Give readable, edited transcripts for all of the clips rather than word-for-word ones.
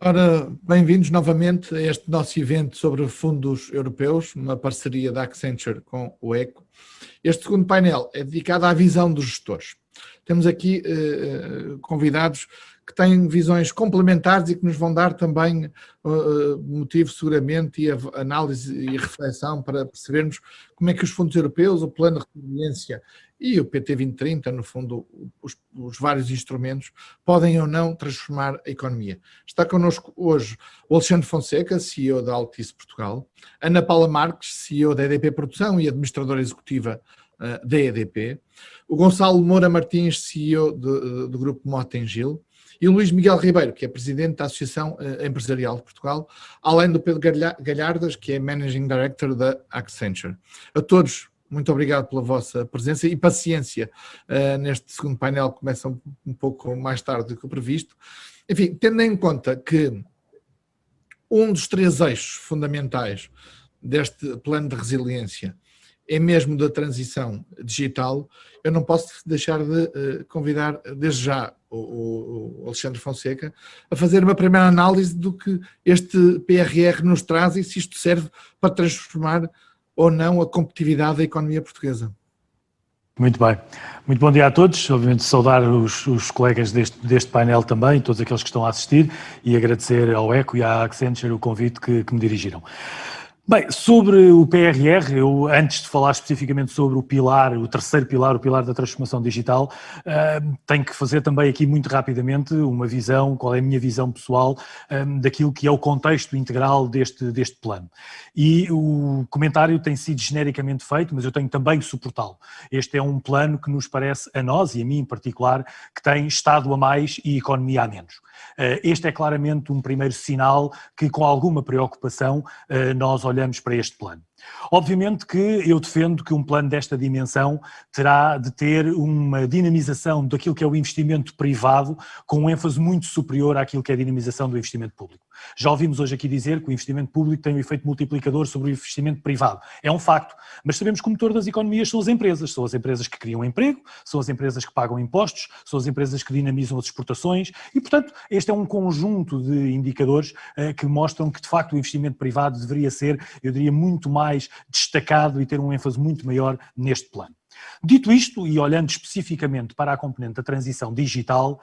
Ora, bem-vindos novamente a este nosso evento sobre fundos europeus, uma parceria da Accenture com o ECO. Este segundo painel é dedicado à visão dos gestores. Temos aqui convidados que têm visões complementares e que nos vão dar também motivo seguramente e análise e reflexão para percebermos como é que os fundos europeus, o Plano de Resiliência e o PT 2030, no fundo, os vários instrumentos, podem ou não transformar a economia. Está connosco hoje o Alexandre Fonseca, CEO da Altice Portugal, Ana Paula Marques, CEO da EDP Produção e administradora executiva da EDP, o Gonçalo Moura Martins, CEO do Grupo Mota-Engil, e o Luís Miguel Ribeiro, que é presidente da Associação Empresarial de Portugal, além do Pedro Galhardas, que é Managing Director da Accenture. A todos, muito obrigado pela vossa presença e paciência neste segundo painel, que começa um pouco mais tarde do que o previsto. Enfim, tendo em conta que um dos três eixos fundamentais deste plano de resiliência é mesmo da transição digital, eu não posso deixar de convidar desde já o Alexandre Fonseca a fazer uma primeira análise do que este PRR nos traz e se isto serve para transformar ou não a competitividade da economia portuguesa. Muito bem. Muito bom dia a todos. Obviamente saudar os colegas deste painel também, todos aqueles que estão a assistir, e agradecer ao ECO e à Accenture o convite que me dirigiram. Bem, sobre o PRR, eu antes de falar especificamente sobre o terceiro pilar, o pilar da transformação digital, tenho que fazer também aqui muito rapidamente uma visão, qual é a minha visão pessoal daquilo que é o contexto integral deste plano. E o comentário tem sido genericamente feito, mas eu tenho também que suportá-lo. Este é um plano que nos parece, a nós e a mim em particular, que tem Estado a mais e economia a menos. Este é claramente um primeiro sinal que, com alguma preocupação, nós olhamos para este plano. Obviamente que eu defendo que um plano desta dimensão terá de ter uma dinamização daquilo que é o investimento privado com um ênfase muito superior àquilo que é a dinamização do investimento público. Já ouvimos hoje aqui dizer que o investimento público tem um efeito multiplicador sobre o investimento privado. É um facto, mas sabemos que o motor das economias são as empresas que criam emprego, são as empresas que pagam impostos, são as empresas que dinamizam as exportações e, portanto, este é um conjunto de indicadores que mostram que, de facto, o investimento privado deveria ser, eu diria, muito mais destacado e ter um ênfase muito maior neste plano. Dito isto, e olhando especificamente para a componente da transição digital,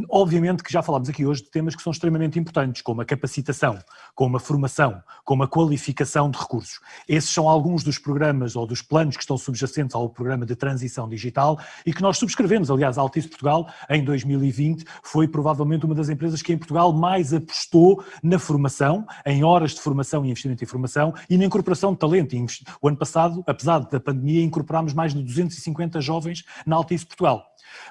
obviamente que já falámos aqui hoje de temas que são extremamente importantes, como a capacitação, como a formação, como a qualificação de recursos. Esses são alguns dos programas ou dos planos que estão subjacentes ao programa de transição digital e que nós subscrevemos. Aliás, a Altice Portugal, em 2020, foi provavelmente uma das empresas que em Portugal mais apostou na formação, em horas de formação e investimento em formação e na incorporação de talento. O ano passado, apesar da pandemia, incorporámos mais de 250 jovens na Altice Portugal.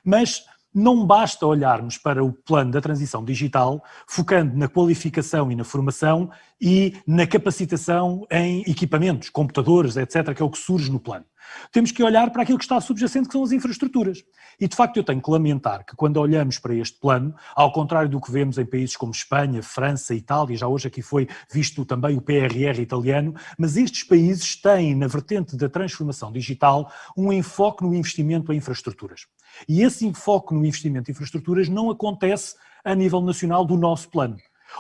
Mas não basta olharmos para o plano da transição digital focando na qualificação e na formação e na capacitação em equipamentos, computadores, etc., que é o que surge no plano. Temos que olhar para aquilo que está subjacente, que são as infraestruturas. E, de facto, eu tenho que lamentar que quando olhamos para este plano, ao contrário do que vemos em países como Espanha, França, Itália, já hoje aqui foi visto também o PRR italiano, mas estes países têm, na vertente da transformação digital, um enfoque no investimento em infraestruturas. E esse enfoque no investimento em infraestruturas não acontece a nível nacional do nosso plano.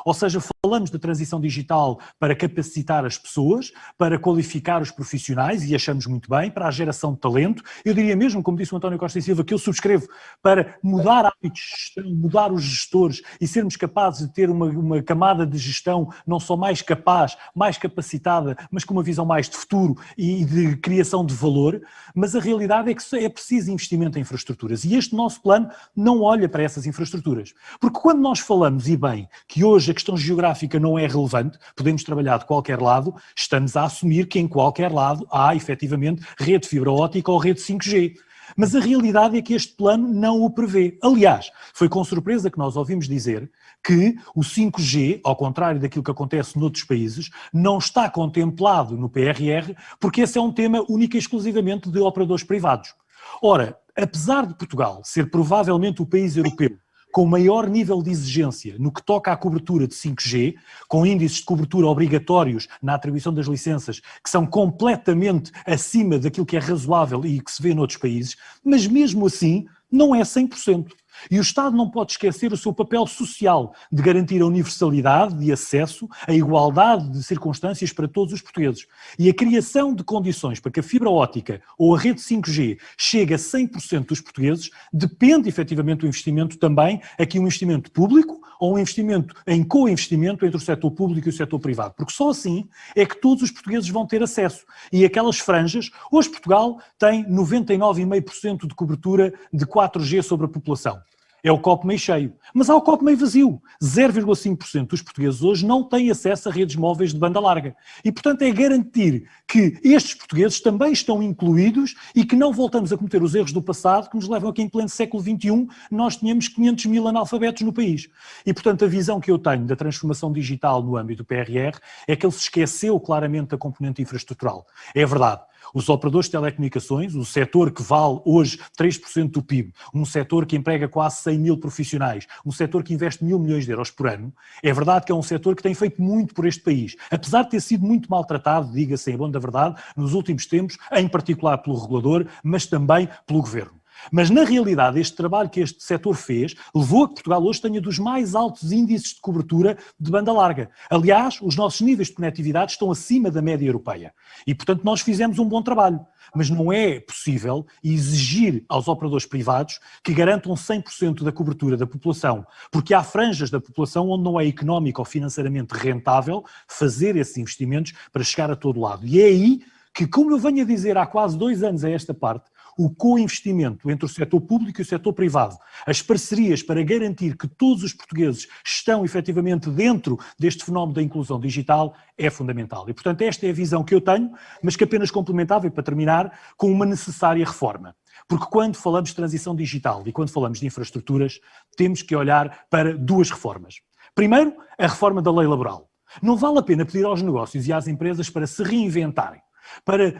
Ou seja, falamos de transição digital para capacitar as pessoas, para qualificar os profissionais, e achamos muito bem, para a geração de talento. Eu diria mesmo, como disse o António Costa e Silva, que eu subscrevo, para mudar hábitos de gestão, mudar os gestores e sermos capazes de ter uma camada de gestão não só mais capaz, mais capacitada, mas com uma visão mais de futuro e de criação de valor. Mas a realidade é que é preciso investimento em infraestruturas. E este nosso plano não olha para essas infraestruturas. Porque quando nós falamos, e bem, que hoje a questão geográfica não é relevante, podemos trabalhar de qualquer lado, estamos a assumir que em qualquer lado há, efetivamente, rede de fibra óptica ou rede 5G. Mas a realidade é que este plano não o prevê. Aliás, foi com surpresa que nós ouvimos dizer que o 5G, ao contrário daquilo que acontece noutros países, não está contemplado no PRR, porque esse é um tema único e exclusivamente de operadores privados. Ora, apesar de Portugal ser provavelmente o país europeu com maior nível de exigência no que toca à cobertura de 5G, com índices de cobertura obrigatórios na atribuição das licenças, que são completamente acima daquilo que é razoável e que se vê noutros países, mas mesmo assim não é 100%. E o Estado não pode esquecer o seu papel social de garantir a universalidade de acesso, a igualdade de circunstâncias para todos os portugueses. E a criação de condições para que a fibra óptica ou a rede 5G chegue a 100% dos portugueses depende efetivamente do investimento também, aqui um investimento público ou um investimento em co-investimento entre o setor público e o setor privado. Porque só assim é que todos os portugueses vão ter acesso. E aquelas franjas, hoje Portugal tem 99,5% de cobertura de 4G sobre a população. É o copo meio cheio. Mas há o copo meio vazio. 0,5% dos portugueses hoje não têm acesso a redes móveis de banda larga. E, portanto, é garantir que estes portugueses também estão incluídos e que não voltamos a cometer os erros do passado que nos levam a que em pleno século XXI nós tínhamos 500 mil analfabetos no país. E, portanto, a visão que eu tenho da transformação digital no âmbito do PRR é que ele se esqueceu claramente da componente infraestrutural. É verdade. Os operadores de telecomunicações, o setor que vale hoje 3% do PIB, um setor que emprega quase 100 mil profissionais, um setor que investe 1.000 milhões de euros por ano, é verdade que é um setor que tem feito muito por este país, apesar de ter sido muito maltratado, diga-se em bom da verdade, nos últimos tempos, em particular pelo regulador, mas também pelo governo. Mas, na realidade, este trabalho que este setor fez levou a que Portugal hoje tenha dos mais altos índices de cobertura de banda larga. Aliás, os nossos níveis de conectividade estão acima da média europeia. E, portanto, nós fizemos um bom trabalho. Mas não é possível exigir aos operadores privados que garantam 100% da cobertura da população, porque há franjas da população onde não é económico ou financeiramente rentável fazer esses investimentos para chegar a todo lado. E é aí que, como eu venho a dizer há quase 2 anos a esta parte, o co-investimento entre o setor público e o setor privado, as parcerias para garantir que todos os portugueses estão efetivamente dentro deste fenómeno da inclusão digital é fundamental. E, portanto, esta é a visão que eu tenho, mas que apenas complementava, e para terminar, com uma necessária reforma. Porque quando falamos de transição digital e quando falamos de infraestruturas, temos que olhar para 2 reformas. Primeiro, a reforma da lei laboral. Não vale a pena pedir aos negócios e às empresas para se reinventarem,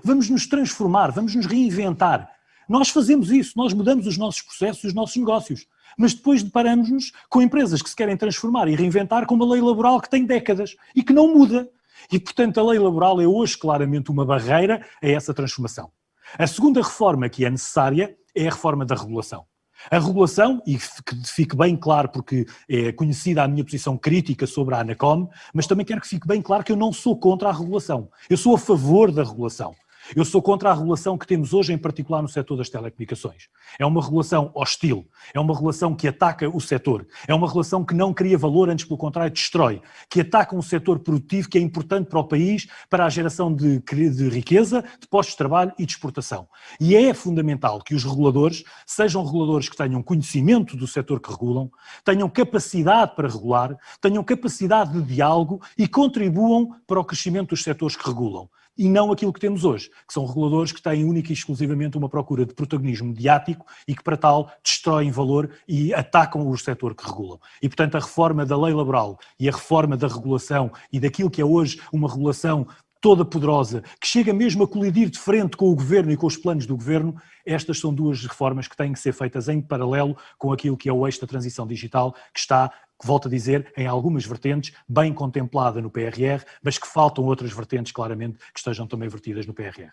vamos nos transformar, vamos nos reinventar. Nós fazemos isso, nós mudamos os nossos processos e os nossos negócios, mas depois deparamos-nos com empresas que se querem transformar e reinventar com uma lei laboral que tem décadas e que não muda. E, portanto, a lei laboral é hoje claramente uma barreira a essa transformação. A segunda reforma que é necessária é a reforma da regulação. A regulação, e que fique bem claro, porque é conhecida a minha posição crítica sobre a ANACOM, mas também quero que fique bem claro que eu não sou contra a regulação. Eu sou a favor da regulação. Eu sou contra a regulação que temos hoje, em particular no setor das telecomunicações. É uma regulação hostil, é uma regulação que ataca o setor, é uma regulação que não cria valor, antes pelo contrário destrói, que ataca um setor produtivo que é importante para o país, para a geração de riqueza, de postos de trabalho e de exportação. E é fundamental que os reguladores sejam reguladores que tenham conhecimento do setor que regulam, tenham capacidade para regular, tenham capacidade de diálogo e contribuam para o crescimento dos setores que regulam. E não aquilo que temos hoje, que são reguladores que têm única e exclusivamente uma procura de protagonismo mediático e que, para tal, destroem valor e atacam o setor que regulam. E, portanto, a reforma da lei laboral e a reforma da regulação e daquilo que é hoje uma regulação toda poderosa, que chega mesmo a colidir de frente com o governo e com os planos do governo, estas são 2 reformas que têm que ser feitas em paralelo com aquilo que é o eixo da transição digital, que está, volto a dizer, em algumas vertentes, bem contemplada no PRR, mas que faltam outras vertentes, claramente, que estejam também vertidas no PRR.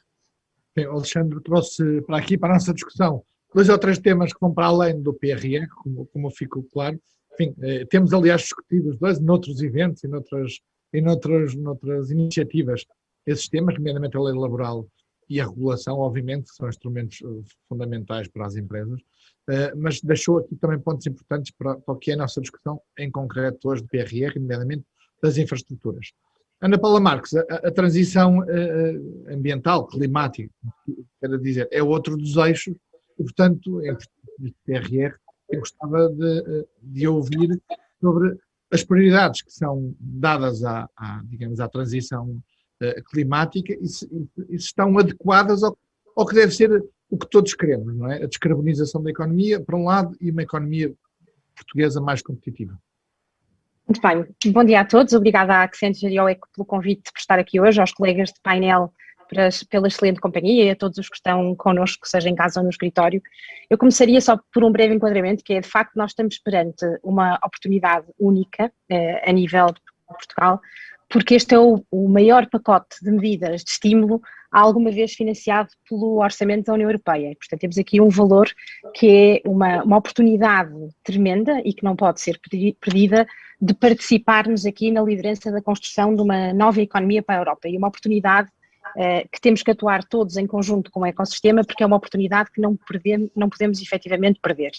Bem, o Alexandre trouxe para aqui, para a nossa discussão, 2 ou 3 temas que vão para além do PRR, como ficou claro. Enfim, temos, aliás, discutido os 2 noutros eventos e noutras iniciativas esses temas, nomeadamente a lei laboral e a regulação, obviamente, que são instrumentos fundamentais para as empresas, mas deixou aqui também pontos importantes para o que é a nossa discussão, em concreto hoje do PRR, nomeadamente das infraestruturas. Ana Paula Marques, a transição ambiental, climática, quero dizer, é outro dos eixos, e, portanto, em PRR, eu gostava de ouvir sobre as prioridades que são dadas digamos, à transição climática e se estão adequadas ao que deve ser o que todos queremos, não é? A descarbonização da economia, por um lado, e uma economia portuguesa mais competitiva. Muito bem. Bom dia a todos. Obrigada à Accenture e ao ECO pelo convite por estar aqui hoje, aos colegas de painel pela excelente companhia e a todos os que estão connosco, seja em casa ou no escritório. Eu começaria só por um breve enquadramento, que é, de facto, nós estamos perante uma oportunidade única a nível de Portugal, porque este é o maior pacote de medidas de estímulo alguma vez financiado pelo orçamento da União Europeia. Portanto, temos aqui um valor que é uma oportunidade tremenda e que não pode ser perdida de participarmos aqui na liderança da construção de uma nova economia para a Europa e uma oportunidade que temos que atuar todos em conjunto com o ecossistema, porque é uma oportunidade que não podemos efetivamente perder.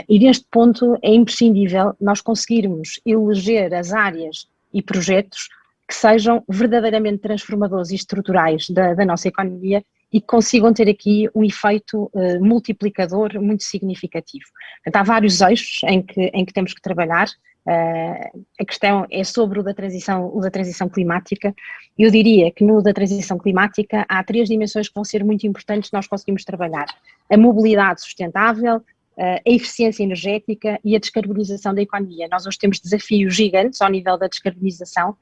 E neste ponto é imprescindível nós conseguirmos eleger as áreas e projetos que sejam verdadeiramente transformadores e estruturais da nossa economia e que consigam ter aqui um efeito multiplicador muito significativo. Portanto, há vários eixos em que temos que trabalhar. A questão é sobre o da transição climática. Eu diria que no da transição climática há 3 dimensões que vão ser muito importantes nós conseguimos trabalhar. A mobilidade sustentável, a eficiência energética e a descarbonização da economia. Nós hoje temos desafios gigantes ao nível da descarbonização,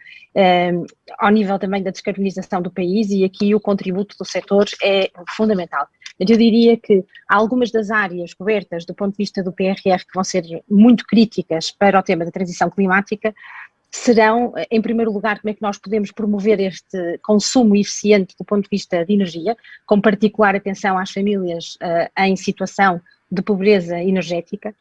ao nível também da descarbonização do país, e aqui o contributo do setor é fundamental. Eu diria que algumas das áreas cobertas do ponto de vista do PRR que vão ser muito críticas para o tema da transição climática serão, em primeiro lugar, como é que nós podemos promover este consumo eficiente do ponto de vista de energia, com particular atenção às famílias em situação de pobreza energética.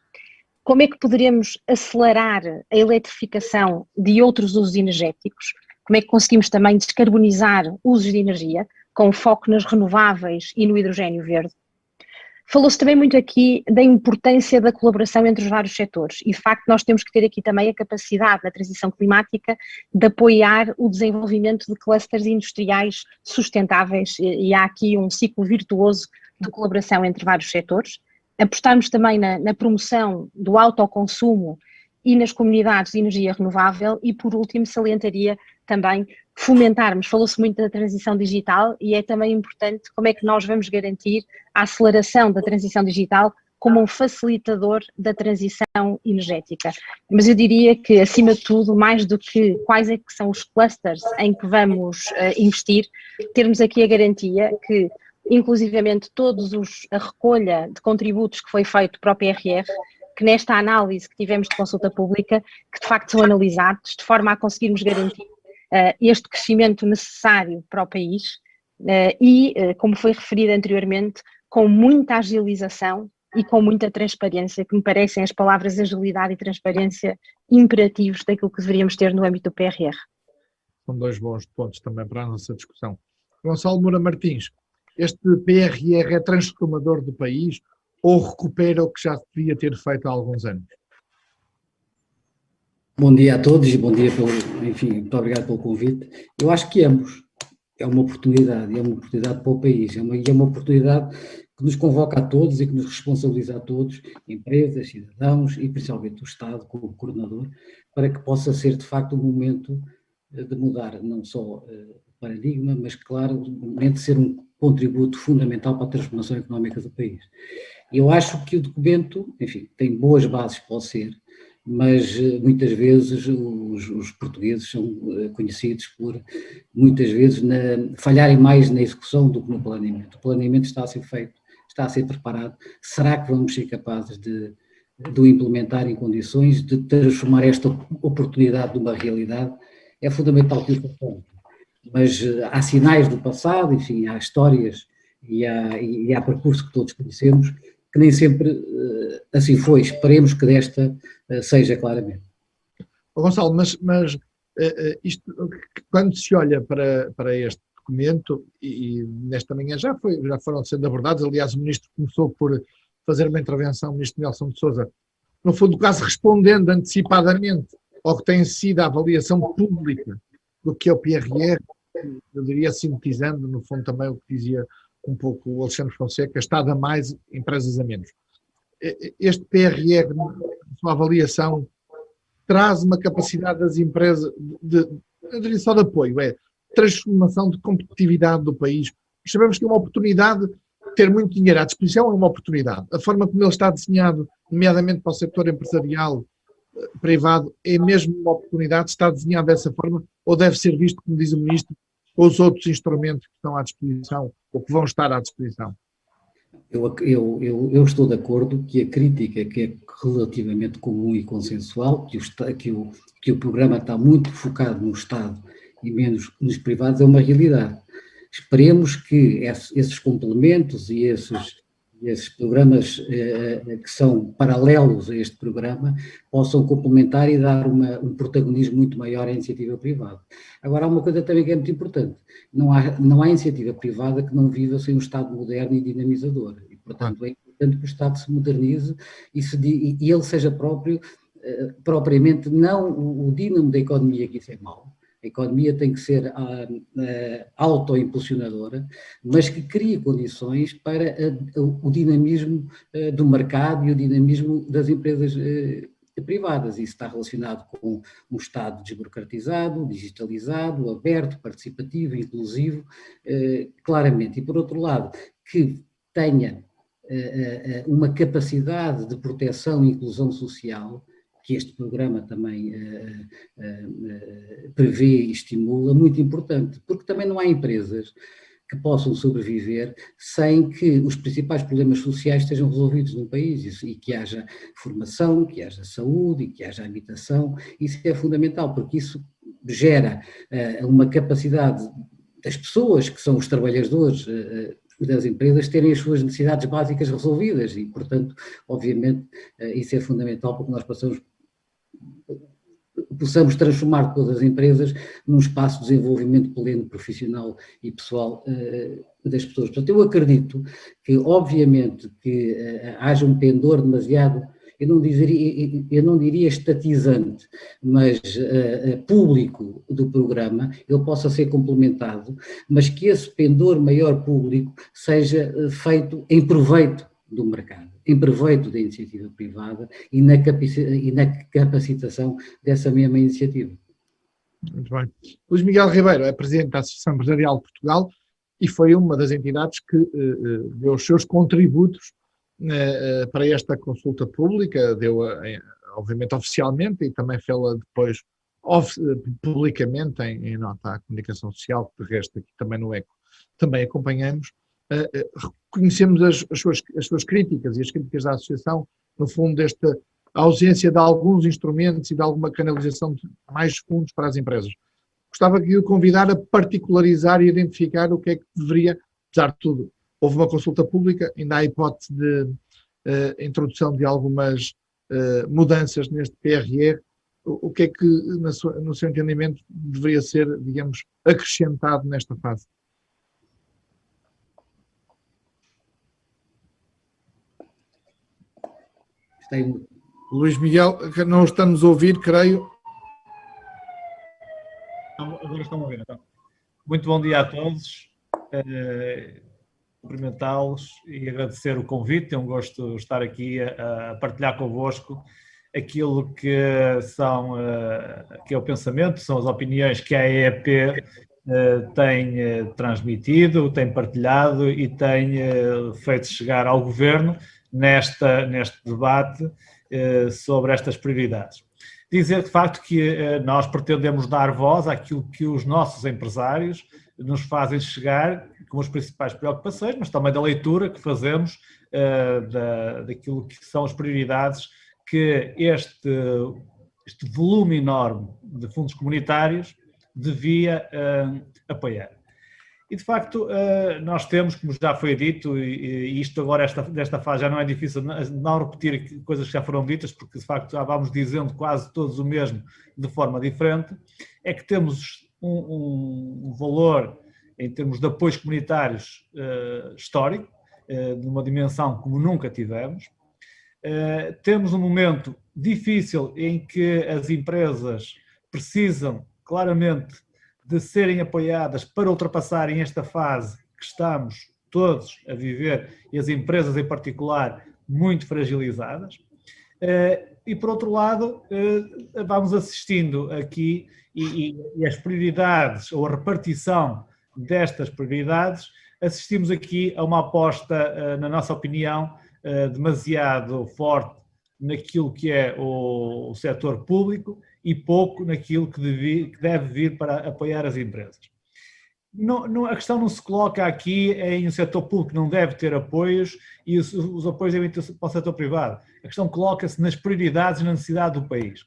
Como é que poderemos acelerar a eletrificação de outros usos energéticos? Como é que conseguimos também descarbonizar usos de energia, com foco nas renováveis e no hidrogênio verde? Falou-se também muito aqui da importância da colaboração entre os vários setores e, de facto, nós temos que ter aqui também a capacidade na transição climática de apoiar o desenvolvimento de clusters industriais sustentáveis e há aqui um ciclo virtuoso de colaboração entre vários setores. Apostarmos também na promoção do autoconsumo e nas comunidades de energia renovável e, por último, salientaria também fomentarmos, falou-se muito da transição digital e é também importante como é que nós vamos garantir a aceleração da transição digital como um facilitador da transição energética. Mas eu diria que, acima de tudo, mais do que quais é que são os clusters em que vamos investir, termos aqui a garantia que inclusivamente a recolha de contributos que foi feito para o PRR, que nesta análise que tivemos de consulta pública, que de facto são analisados, de forma a conseguirmos garantir este crescimento necessário para o país como foi referido anteriormente, com muita agilização e com muita transparência, que me parecem as palavras agilidade e transparência imperativos daquilo que deveríamos ter no âmbito do PRR. São 2 bons pontos também para a nossa discussão. Gonçalo Moura Martins, este PRR é transformador do país ou recupera o que já devia ter feito há alguns anos? Bom dia a todos e bom dia, muito obrigado pelo convite. Eu acho que ambos. É uma oportunidade para o país, é uma oportunidade que nos convoca a todos e que nos responsabiliza a todos, empresas, cidadãos e principalmente o Estado como coordenador, para que possa ser de facto um momento de mudar não só o paradigma, mas claro, um momento de ser um contributo fundamental para a transformação económica do país. Eu acho que o documento, enfim, tem boas bases para o ser, mas muitas vezes os portugueses são conhecidos por, muitas vezes, falharem mais na execução do que no planeamento. O planeamento está a ser feito, está a ser preparado. Será que vamos ser capazes de o implementar em condições de transformar esta oportunidade numa realidade? É fundamental que isso aconteça. Mas há sinais do passado, enfim, há histórias e há percurso que todos conhecemos, que nem sempre assim foi. Esperemos que desta seja claramente. Gonçalo, mas isto, quando se olha para este documento, e nesta manhã já foram sendo abordados, aliás o Ministro começou por fazer uma intervenção, o Ministro Nelson de Sousa, no fundo quase respondendo antecipadamente ao que tem sido a avaliação pública do que é o PRR, eu diria sintetizando no fundo também o que dizia um pouco o Alexandre Fonseca, Estado a mais, empresas a menos. Este PRR, na sua avaliação, traz uma capacidade das empresas, eu diria só de apoio, transformação de competitividade do país. Sabemos que é uma oportunidade, ter muito dinheiro à disposição é uma oportunidade. A forma como ele está desenhado, nomeadamente para o setor empresarial privado, é mesmo uma oportunidade, está desenhado dessa forma, ou deve ser visto, como diz o Ministro, com os outros instrumentos que estão à disposição, ou que vão estar à disposição? Eu estou de acordo que a crítica, que é relativamente comum e consensual, que o programa está muito focado no Estado e menos nos privados, é uma realidade. Esperemos que esses complementos e esses programas que são paralelos a este programa possam complementar e dar um protagonismo muito maior à iniciativa privada. Agora, há uma coisa também que é muito importante: não há iniciativa privada que não viva sem um Estado moderno e dinamizador, e, portanto, é importante que o Estado se modernize e ele seja propriamente não o dínamo da economia, que isso é mau. A economia tem que ser autoimpulsionadora, mas que crie condições para o dinamismo do mercado e o dinamismo das empresas privadas. Isso está relacionado com um Estado desburocratizado, digitalizado, aberto, participativo, inclusivo, claramente. E, por outro lado, que tenha uma capacidade de proteção e inclusão social, que este programa também prevê e estimula, muito importante, porque também não há empresas que possam sobreviver sem que os principais problemas sociais estejam resolvidos no país e que haja formação, que haja saúde e que haja habitação. Isso é fundamental, porque isso gera uma capacidade das pessoas, que são os trabalhadores das empresas, terem as suas necessidades básicas resolvidas e, portanto, obviamente, isso é fundamental para que nós possamos transformar todas as empresas num espaço de desenvolvimento pleno, profissional e pessoal das pessoas. Portanto, eu acredito que, obviamente, que haja um pendor demasiado, eu não diria estatizante, mas público do programa, ele possa ser complementado, mas que esse pendor maior público seja feito em proveito do mercado, em proveito da iniciativa privada e na capacitação dessa mesma iniciativa. Muito bem. Luís Miguel Ribeiro é presidente da Associação Empresarial de Portugal e foi uma das entidades que deu os seus contributos para esta consulta pública, deu obviamente oficialmente e também fez-la depois publicamente em nota à comunicação social, que de resto aqui também no ECO também acompanhamos. Reconhecemos as suas críticas e as críticas da associação, no fundo, desta ausência de alguns instrumentos e de alguma canalização de mais fundos para as empresas. Gostava de o convidar a particularizar e identificar o que é que deveria, apesar de tudo, houve uma consulta pública, ainda há a hipótese de introdução de algumas mudanças neste PRR. O que é que, no seu entendimento, deveria ser, digamos, acrescentado nesta fase? Luís Miguel, não estamos a ouvir, creio. Agora estão a ouvir, então. Muito bom dia a todos. Cumprimentá-los e agradecer o convite. É um gosto estar aqui a partilhar convosco aquilo que é o pensamento, são as opiniões que a EEP tem transmitido, tem partilhado e tem feito chegar ao Governo neste debate sobre estas prioridades. Dizer de facto que nós pretendemos dar voz àquilo que os nossos empresários nos fazem chegar com as principais preocupações, mas também da leitura que fazemos daquilo que são as prioridades que este volume enorme de fundos comunitários devia apoiar. E, de facto, nós temos, como já foi dito, e isto agora, desta fase, já não é difícil não repetir coisas que já foram ditas, porque, de facto, já vamos dizendo quase todos o mesmo de forma diferente, é que temos um valor, em termos de apoios comunitários, histórico, de uma dimensão como nunca tivemos. Temos um momento difícil em que as empresas precisam, claramente, de serem apoiadas para ultrapassarem esta fase que estamos todos a viver, e as empresas em particular muito fragilizadas. E por outro lado, vamos assistindo aqui e as prioridades, ou a repartição destas prioridades, assistimos aqui a uma aposta, na nossa opinião, demasiado forte naquilo que é o setor público e pouco naquilo que deve vir para apoiar as empresas. A questão não se coloca aqui em um setor público que não deve ter apoios e os apoios devem ter para o setor privado. A questão coloca-se nas prioridades e na necessidade do país.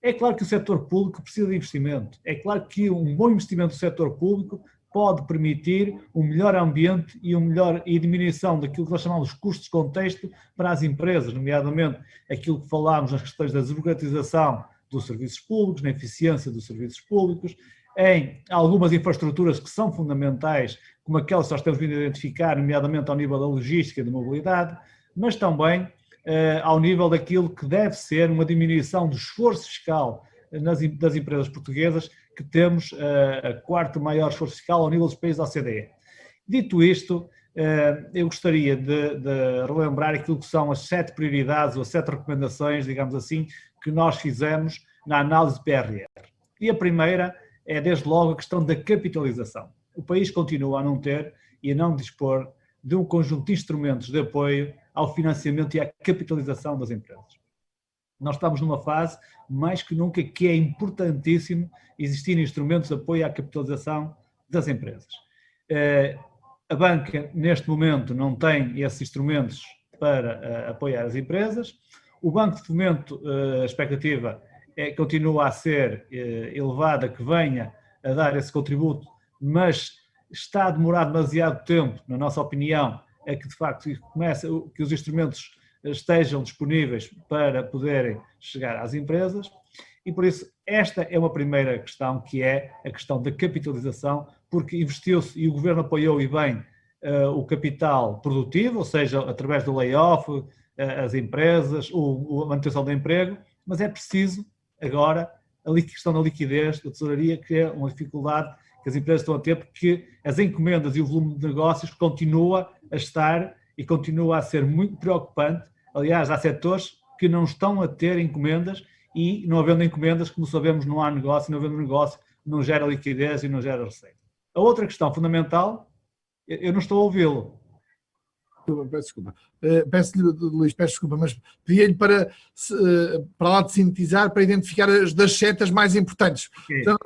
É claro que o setor público precisa de investimento. É claro que um bom investimento do setor público pode permitir um melhor ambiente e diminuição daquilo que nós chamamos de custos de contexto para as empresas, nomeadamente aquilo que falámos nas questões da desburocratização dos serviços públicos, na eficiência dos serviços públicos, em algumas infraestruturas que são fundamentais, como aquelas que nós temos vindo a identificar, nomeadamente ao nível da logística e da mobilidade, mas também ao nível daquilo que deve ser uma diminuição do esforço fiscal das empresas portuguesas, que temos a quarto maior esforço fiscal ao nível dos países da OCDE. Dito isto, eu gostaria de relembrar aquilo que são as 7 prioridades ou as 7 recomendações, digamos assim, que nós fizemos na análise PRR. E a primeira é, desde logo, a questão da capitalização. O país continua a não ter e a não dispor de um conjunto de instrumentos de apoio ao financiamento e à capitalização das empresas. Nós estamos numa fase, mais que nunca, que é importantíssimo existirem instrumentos de apoio à capitalização das empresas. A banca, neste momento, não tem esses instrumentos para apoiar as empresas. O Banco de Fomento, a expectativa continua a ser elevada, que venha a dar esse contributo, mas está a demorar demasiado tempo, na nossa opinião, é que de facto que os instrumentos estejam disponíveis para poderem chegar às empresas, e por isso esta é uma primeira questão, que é a questão da capitalização, porque investiu-se e o Governo apoiou e bem o capital produtivo, ou seja, através do layoff, as empresas, a manutenção do emprego, mas é preciso agora a questão da liquidez, da tesouraria, que é uma dificuldade que as empresas estão a ter, porque as encomendas e o volume de negócios continua a estar e continua a ser muito preocupante. Aliás, há setores que não estão a ter encomendas, e não havendo encomendas, como sabemos, não há negócio, não havendo negócio, não gera liquidez e não gera receita. A outra questão fundamental, eu não estou a ouvi-lo. Peço desculpa. Luís, peço desculpa, mas pedi-lhe para lá de sintetizar, para identificar as das setas mais importantes. Okay. Então,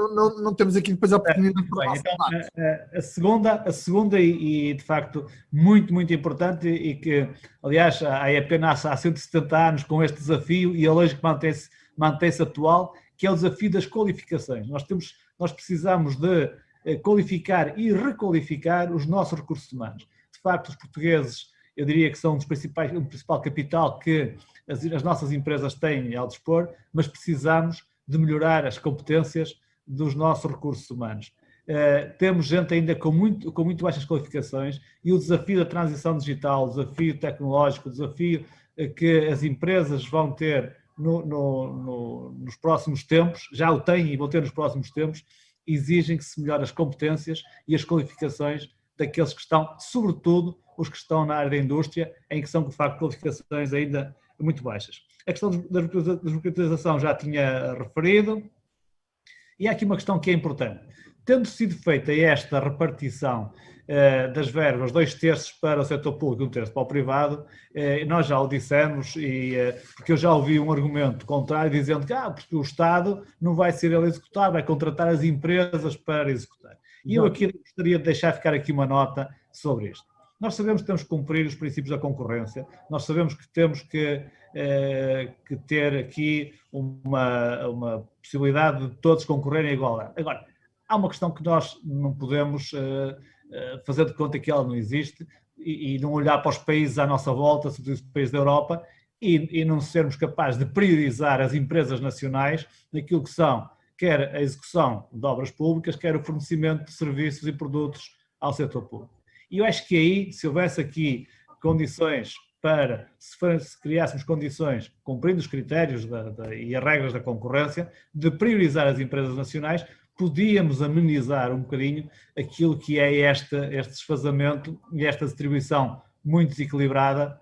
não temos aqui depois a oportunidade de falar. Então, a segunda e de facto muito, muito importante, e que aliás a EEP nasce há 170 anos com este desafio e a lógica mantém-se atual, que é o desafio das qualificações. Nós precisamos de qualificar e requalificar os nossos recursos humanos. De facto, os portugueses, eu diria que são o principal capital que as nossas empresas têm ao dispor, mas precisamos de melhorar as competências dos nossos recursos humanos. Temos gente ainda com muito baixas qualificações, e o desafio da transição digital, o desafio tecnológico, o desafio que as empresas vão ter nos próximos tempos, já o têm e vão ter nos próximos tempos, exigem que se melhore as competências e as qualificações daqueles que estão, sobretudo os que estão na área da indústria, em que são, de facto, qualificações ainda muito baixas. A questão da desburocratização já tinha referido, e há aqui uma questão que é importante. Tendo sido feita esta repartição das verbas, 2/3 para o setor público e 1/3 para o privado, nós já o dissemos, porque eu já ouvi um argumento contrário dizendo que porque o Estado não vai ser ele a executar, vai contratar as empresas para executar. E eu aqui gostaria de deixar ficar aqui uma nota sobre isto. Nós sabemos que temos que cumprir os princípios da concorrência, nós sabemos que temos que ter aqui uma possibilidade de todos concorrerem em igualdade. Agora, há uma questão que nós não podemos fazer de conta que ela não existe e não olhar para os países à nossa volta, sobretudo os países da Europa, e não sermos capazes de priorizar as empresas nacionais naquilo que são quer a execução de obras públicas, quer o fornecimento de serviços e produtos ao setor público. E eu acho que aí, se houvesse aqui condições para, se criássemos condições, cumprindo os critérios e as regras da concorrência, de priorizar as empresas nacionais, podíamos amenizar um bocadinho aquilo que é este desfazamento e esta distribuição muito desequilibrada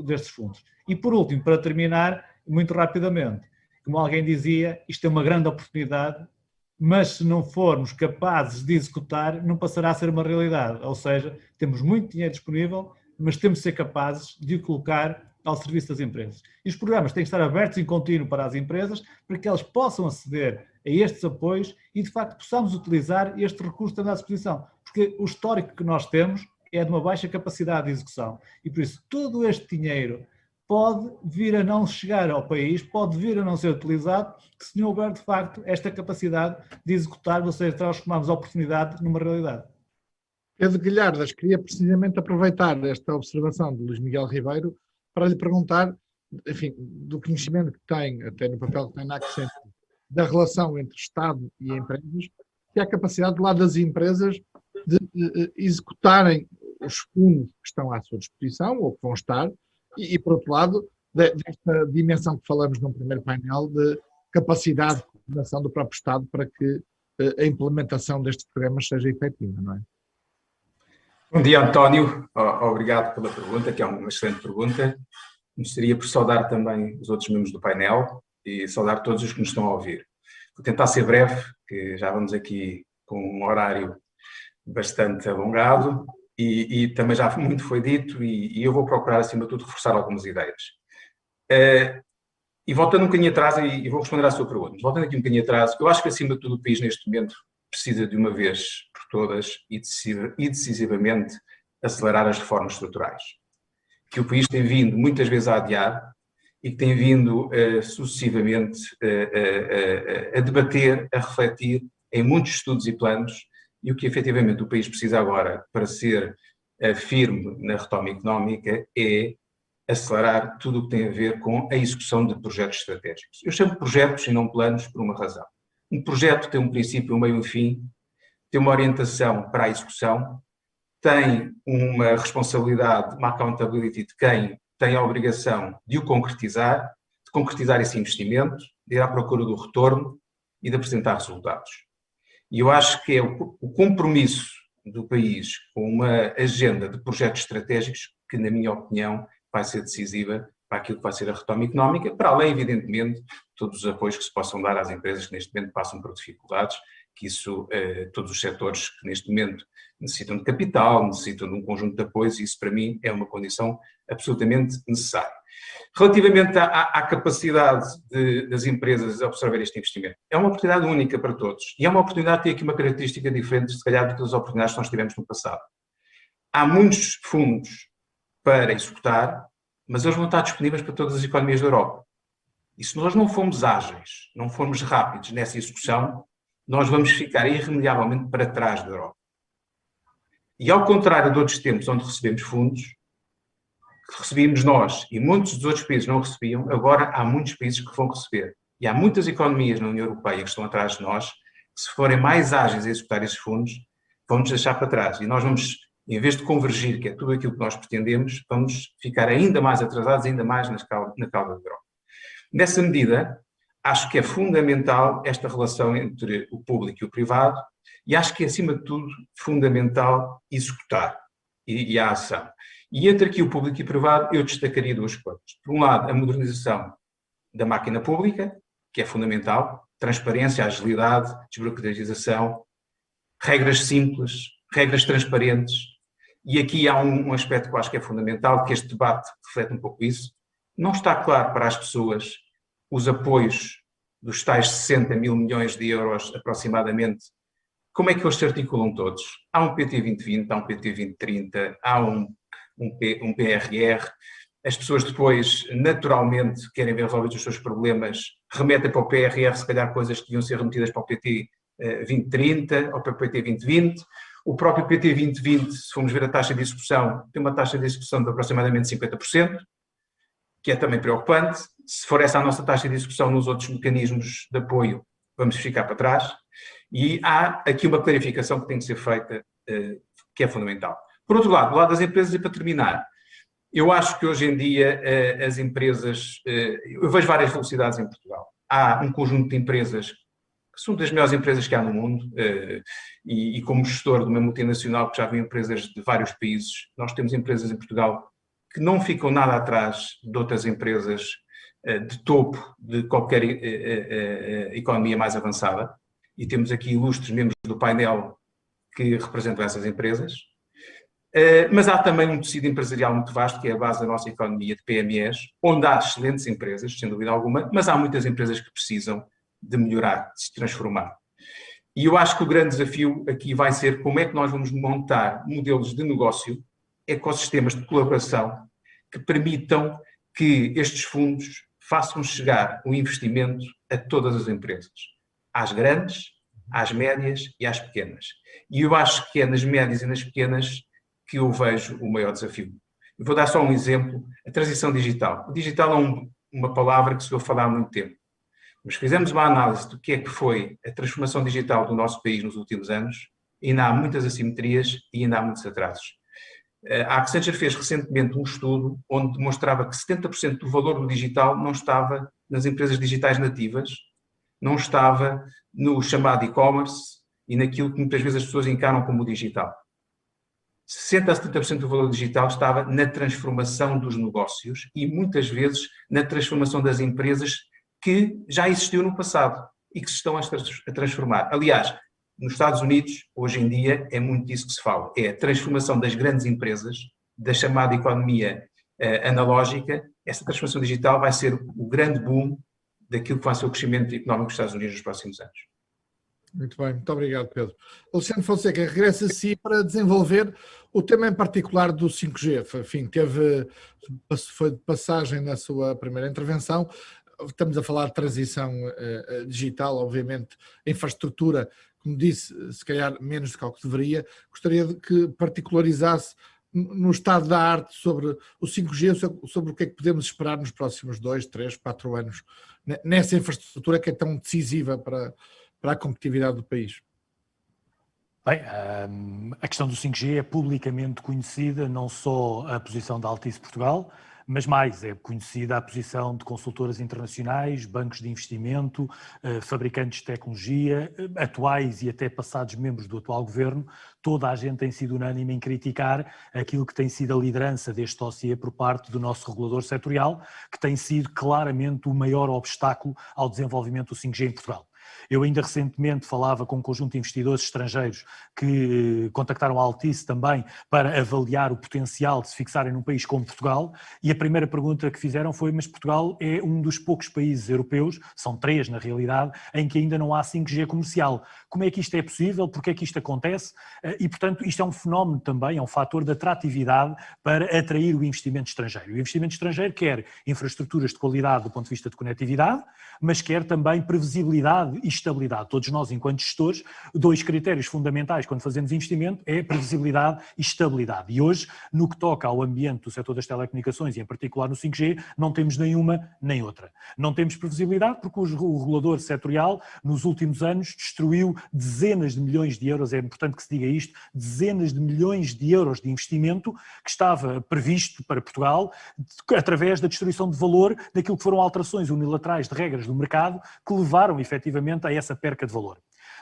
destes fundos. E por último, para terminar, muito rapidamente, como alguém dizia, isto é uma grande oportunidade, mas se não formos capazes de executar, não passará a ser uma realidade. Ou seja, temos muito dinheiro disponível, mas temos de ser capazes de o colocar ao serviço das empresas. E os programas têm que estar abertos em contínuo para as empresas, para que elas possam aceder a estes apoios e, de facto, possamos utilizar este recurso que está à disposição. porque o histórico que nós temos é de uma baixa capacidade de execução e por isso todo este dinheiro pode vir a não chegar ao país, pode vir a não ser utilizado se não houver de facto esta capacidade de executar, ou seja, transformarmos a oportunidade numa realidade. Pedro Guilhardas, queria precisamente aproveitar esta observação de Luís Miguel Ribeiro para lhe perguntar, enfim, do conhecimento que tem, até no papel que tem na Accenture, da relação entre Estado e empresas, que há a capacidade do lado das empresas de executarem os fundos que estão à sua disposição, ou que vão estar, e por outro lado, desta dimensão que falamos no primeiro painel, de capacidade de coordenação do próprio Estado para que a implementação destes programas seja efetiva, não é? Bom dia, António. Obrigado pela pergunta, que é uma excelente pergunta. Gostaria por saudar também os outros membros do painel e saudar todos os que nos estão a ouvir. Vou tentar ser breve, que já vamos aqui com um horário bastante alongado e também já muito foi dito e eu vou procurar, acima de tudo, reforçar algumas ideias. E voltando um bocadinho atrás, e vou responder à sua pergunta, mas voltando aqui um bocadinho atrás, eu acho que, acima de tudo, o país neste momento precisa de uma vez por todas e decisivamente acelerar as reformas estruturais, que o país tem vindo muitas vezes a adiar e que tem vindo sucessivamente a debater, a refletir em muitos estudos e planos, e o que efetivamente o país precisa agora para ser firme na retoma económica é acelerar tudo o que tem a ver com a execução de projetos estratégicos. Eu chamo de projetos e não planos por uma razão. Um projeto tem um princípio, um meio e um fim, tem uma orientação para a execução, tem uma responsabilidade, uma accountability de quem tem a obrigação de o concretizar, de concretizar esse investimento, de ir à procura do retorno e de apresentar resultados. E eu acho que é o compromisso do país com uma agenda de projetos estratégicos que, na minha opinião, vai ser decisiva para aquilo que vai ser a retoma económica, para além, evidentemente, de todos os apoios que se possam dar às empresas que neste momento passam por dificuldades, que isso, todos os setores que neste momento necessitam de capital, necessitam de um conjunto de apoios, e isso para mim é uma condição absolutamente necessária. Relativamente à capacidade das empresas de absorver este investimento, é uma oportunidade única para todos, e é uma oportunidade que tem aqui uma característica diferente, se calhar, das oportunidades que nós tivemos no passado. Há muitos fundos para executar, mas eles vão estar disponíveis para todas as economias da Europa. E se nós não formos ágeis, não formos rápidos nessa execução, nós vamos ficar irremediavelmente para trás da Europa. E ao contrário de outros tempos onde recebemos fundos, que recebíamos nós e muitos dos outros países não recebiam, agora há muitos países que vão receber. E há muitas economias na União Europeia que estão atrás de nós, que se forem mais ágeis a executar esses fundos, vão nos deixar para trás. E nós vamos, em vez de convergir, que é tudo aquilo que nós pretendemos, vamos ficar ainda mais atrasados, ainda mais na cauda da Europa. Nessa medida, acho que é fundamental esta relação entre o público e o privado e acho que é, acima de tudo, fundamental executar e a ação. E entre aqui o público e o privado, eu destacaria duas coisas. Por um lado, a modernização da máquina pública, que é fundamental, transparência, agilidade, desburocratização, regras simples, regras transparentes. E aqui há um aspecto que eu acho que é fundamental, que este debate reflete um pouco isso. Não está claro para as pessoas os apoios dos tais 60 mil milhões de euros aproximadamente, como é que eles se articulam todos? Há um PT 2020, há um PT 2030, há um PRR, as pessoas depois naturalmente querem ver resolvidos os seus problemas, remetem para o PRR se calhar coisas que deviam ser remetidas para o PT 2030 ou para o PT 2020, o próprio PT 2020, se formos ver a taxa de execução, tem uma taxa de execução de aproximadamente 50%, que é também preocupante. Se for essa a nossa taxa de execução nos outros mecanismos de apoio, vamos ficar para trás. E há aqui uma clarificação que tem que ser feita, que é fundamental. Por outro lado, do lado das empresas, e para terminar, eu acho que hoje em dia as empresas, eu vejo várias velocidades em Portugal. Há um conjunto de empresas que são das melhores empresas que há no mundo, e como gestor de uma multinacional que já viu empresas de vários países, nós temos empresas em Portugal que não ficam nada atrás de outras empresas de topo de qualquer economia mais avançada, e temos aqui ilustres membros do painel que representam essas empresas, mas há também um tecido empresarial muito vasto, que é a base da nossa economia de PMEs, onde há excelentes empresas, sem dúvida alguma, mas há muitas empresas que precisam de melhorar, de se transformar. E eu acho que o grande desafio aqui vai ser como é que nós vamos montar modelos de negócio, ecossistemas de colaboração, que permitam que estes fundos façam chegar o investimento a todas as empresas, às grandes, às médias e às pequenas. E eu acho que é nas médias e nas pequenas que eu vejo o maior desafio. Eu vou dar só um exemplo, a transição digital. O digital é uma palavra que se ouve falar há muito tempo. Mas se fizermos uma análise do que é que foi a transformação digital do nosso país nos últimos anos, ainda há muitas assimetrias e ainda há muitos atrasos. A Accenture fez recentemente um estudo onde demonstrava que 70% do valor do digital não estava nas empresas digitais nativas, não estava no chamado e-commerce e naquilo que muitas vezes as pessoas encaram como digital. 60% a 70% do valor digital estava na transformação dos negócios e muitas vezes na transformação das empresas que já existiu no passado e que se estão a transformar. Aliás, nos Estados Unidos, hoje em dia, é muito disso que se fala. É a transformação das grandes empresas, da chamada economia analógica. Essa transformação digital vai ser o grande boom daquilo que vai ser o crescimento económico dos Estados Unidos nos próximos anos. Muito bem, muito obrigado, Pedro. Alexandre Fonseca, regressa a si para desenvolver o tema em particular do 5G. Enfim, foi de passagem na sua primeira intervenção. Estamos a falar de transição digital, obviamente, a infraestrutura, como disse, se calhar menos do que deveria. Gostaria de que particularizasse no estado da arte sobre o 5G, sobre o que é que podemos esperar nos próximos 2, 3, 4 anos, nessa infraestrutura que é tão decisiva para a competitividade do país. Bem, a questão do 5G é publicamente conhecida, não só a posição da Altice Portugal, mas mais, é conhecida a posição de consultoras internacionais, bancos de investimento, fabricantes de tecnologia, atuais e até passados membros do atual governo. Toda a gente tem sido unânime em criticar aquilo que tem sido a liderança deste dossiê por parte do nosso regulador setorial, que tem sido claramente o maior obstáculo ao desenvolvimento do 5G em Portugal. Eu ainda recentemente falava com um conjunto de investidores estrangeiros que contactaram a Altice também para avaliar o potencial de se fixarem num país como Portugal, e a primeira pergunta que fizeram foi: mas Portugal é um dos poucos países europeus, são 3 na realidade, em que ainda não há 5G comercial. Como é que isto é possível? Porque é que isto acontece? E, portanto, isto é um fenómeno também, é um fator de atratividade para atrair o investimento estrangeiro. O investimento estrangeiro quer infraestruturas de qualidade do ponto de vista de conectividade, mas quer também previsibilidade e estabilidade. Todos nós, enquanto gestores, 2 critérios fundamentais quando fazemos investimento é previsibilidade e estabilidade. E hoje, no que toca ao ambiente do setor das telecomunicações e em particular no 5G, não temos nenhuma nem outra. Não temos previsibilidade porque o regulador setorial nos últimos anos destruiu dezenas de milhões de euros, é importante que se diga isto, dezenas de milhões de euros de investimento que estava previsto para Portugal através da destruição de valor daquilo que foram alterações unilaterais de regras do mercado que levaram efetivamente a essa perca de valor.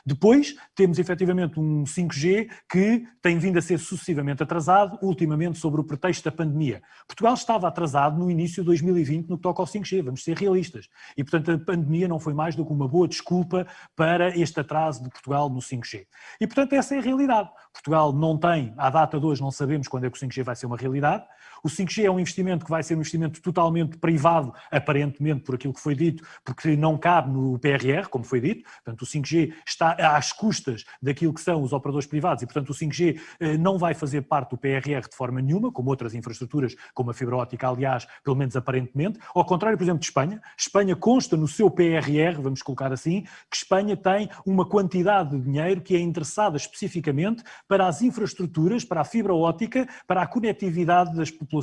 Depois temos efetivamente um 5G que tem vindo a ser sucessivamente atrasado, ultimamente sob o pretexto da pandemia. Portugal estava atrasado no início de 2020 no que toca ao 5G, vamos ser realistas. E portanto a pandemia não foi mais do que uma boa desculpa para este atraso de Portugal no 5G. E portanto essa é a realidade. Portugal não tem, à data de hoje não sabemos quando é que o 5G vai ser uma realidade. O 5G é um investimento que vai ser um investimento totalmente privado, aparentemente por aquilo que foi dito, porque não cabe no PRR, como foi dito. Portanto, o 5G está às custas daquilo que são os operadores privados e, portanto, o 5G não vai fazer parte do PRR de forma nenhuma, como outras infraestruturas, como a fibra óptica, aliás, pelo menos aparentemente. Ao contrário, por exemplo, de Espanha. Espanha consta no seu PRR, vamos colocar assim, que Espanha tem uma quantidade de dinheiro que é interessada especificamente para as infraestruturas, para a fibra óptica, para a conectividade das populações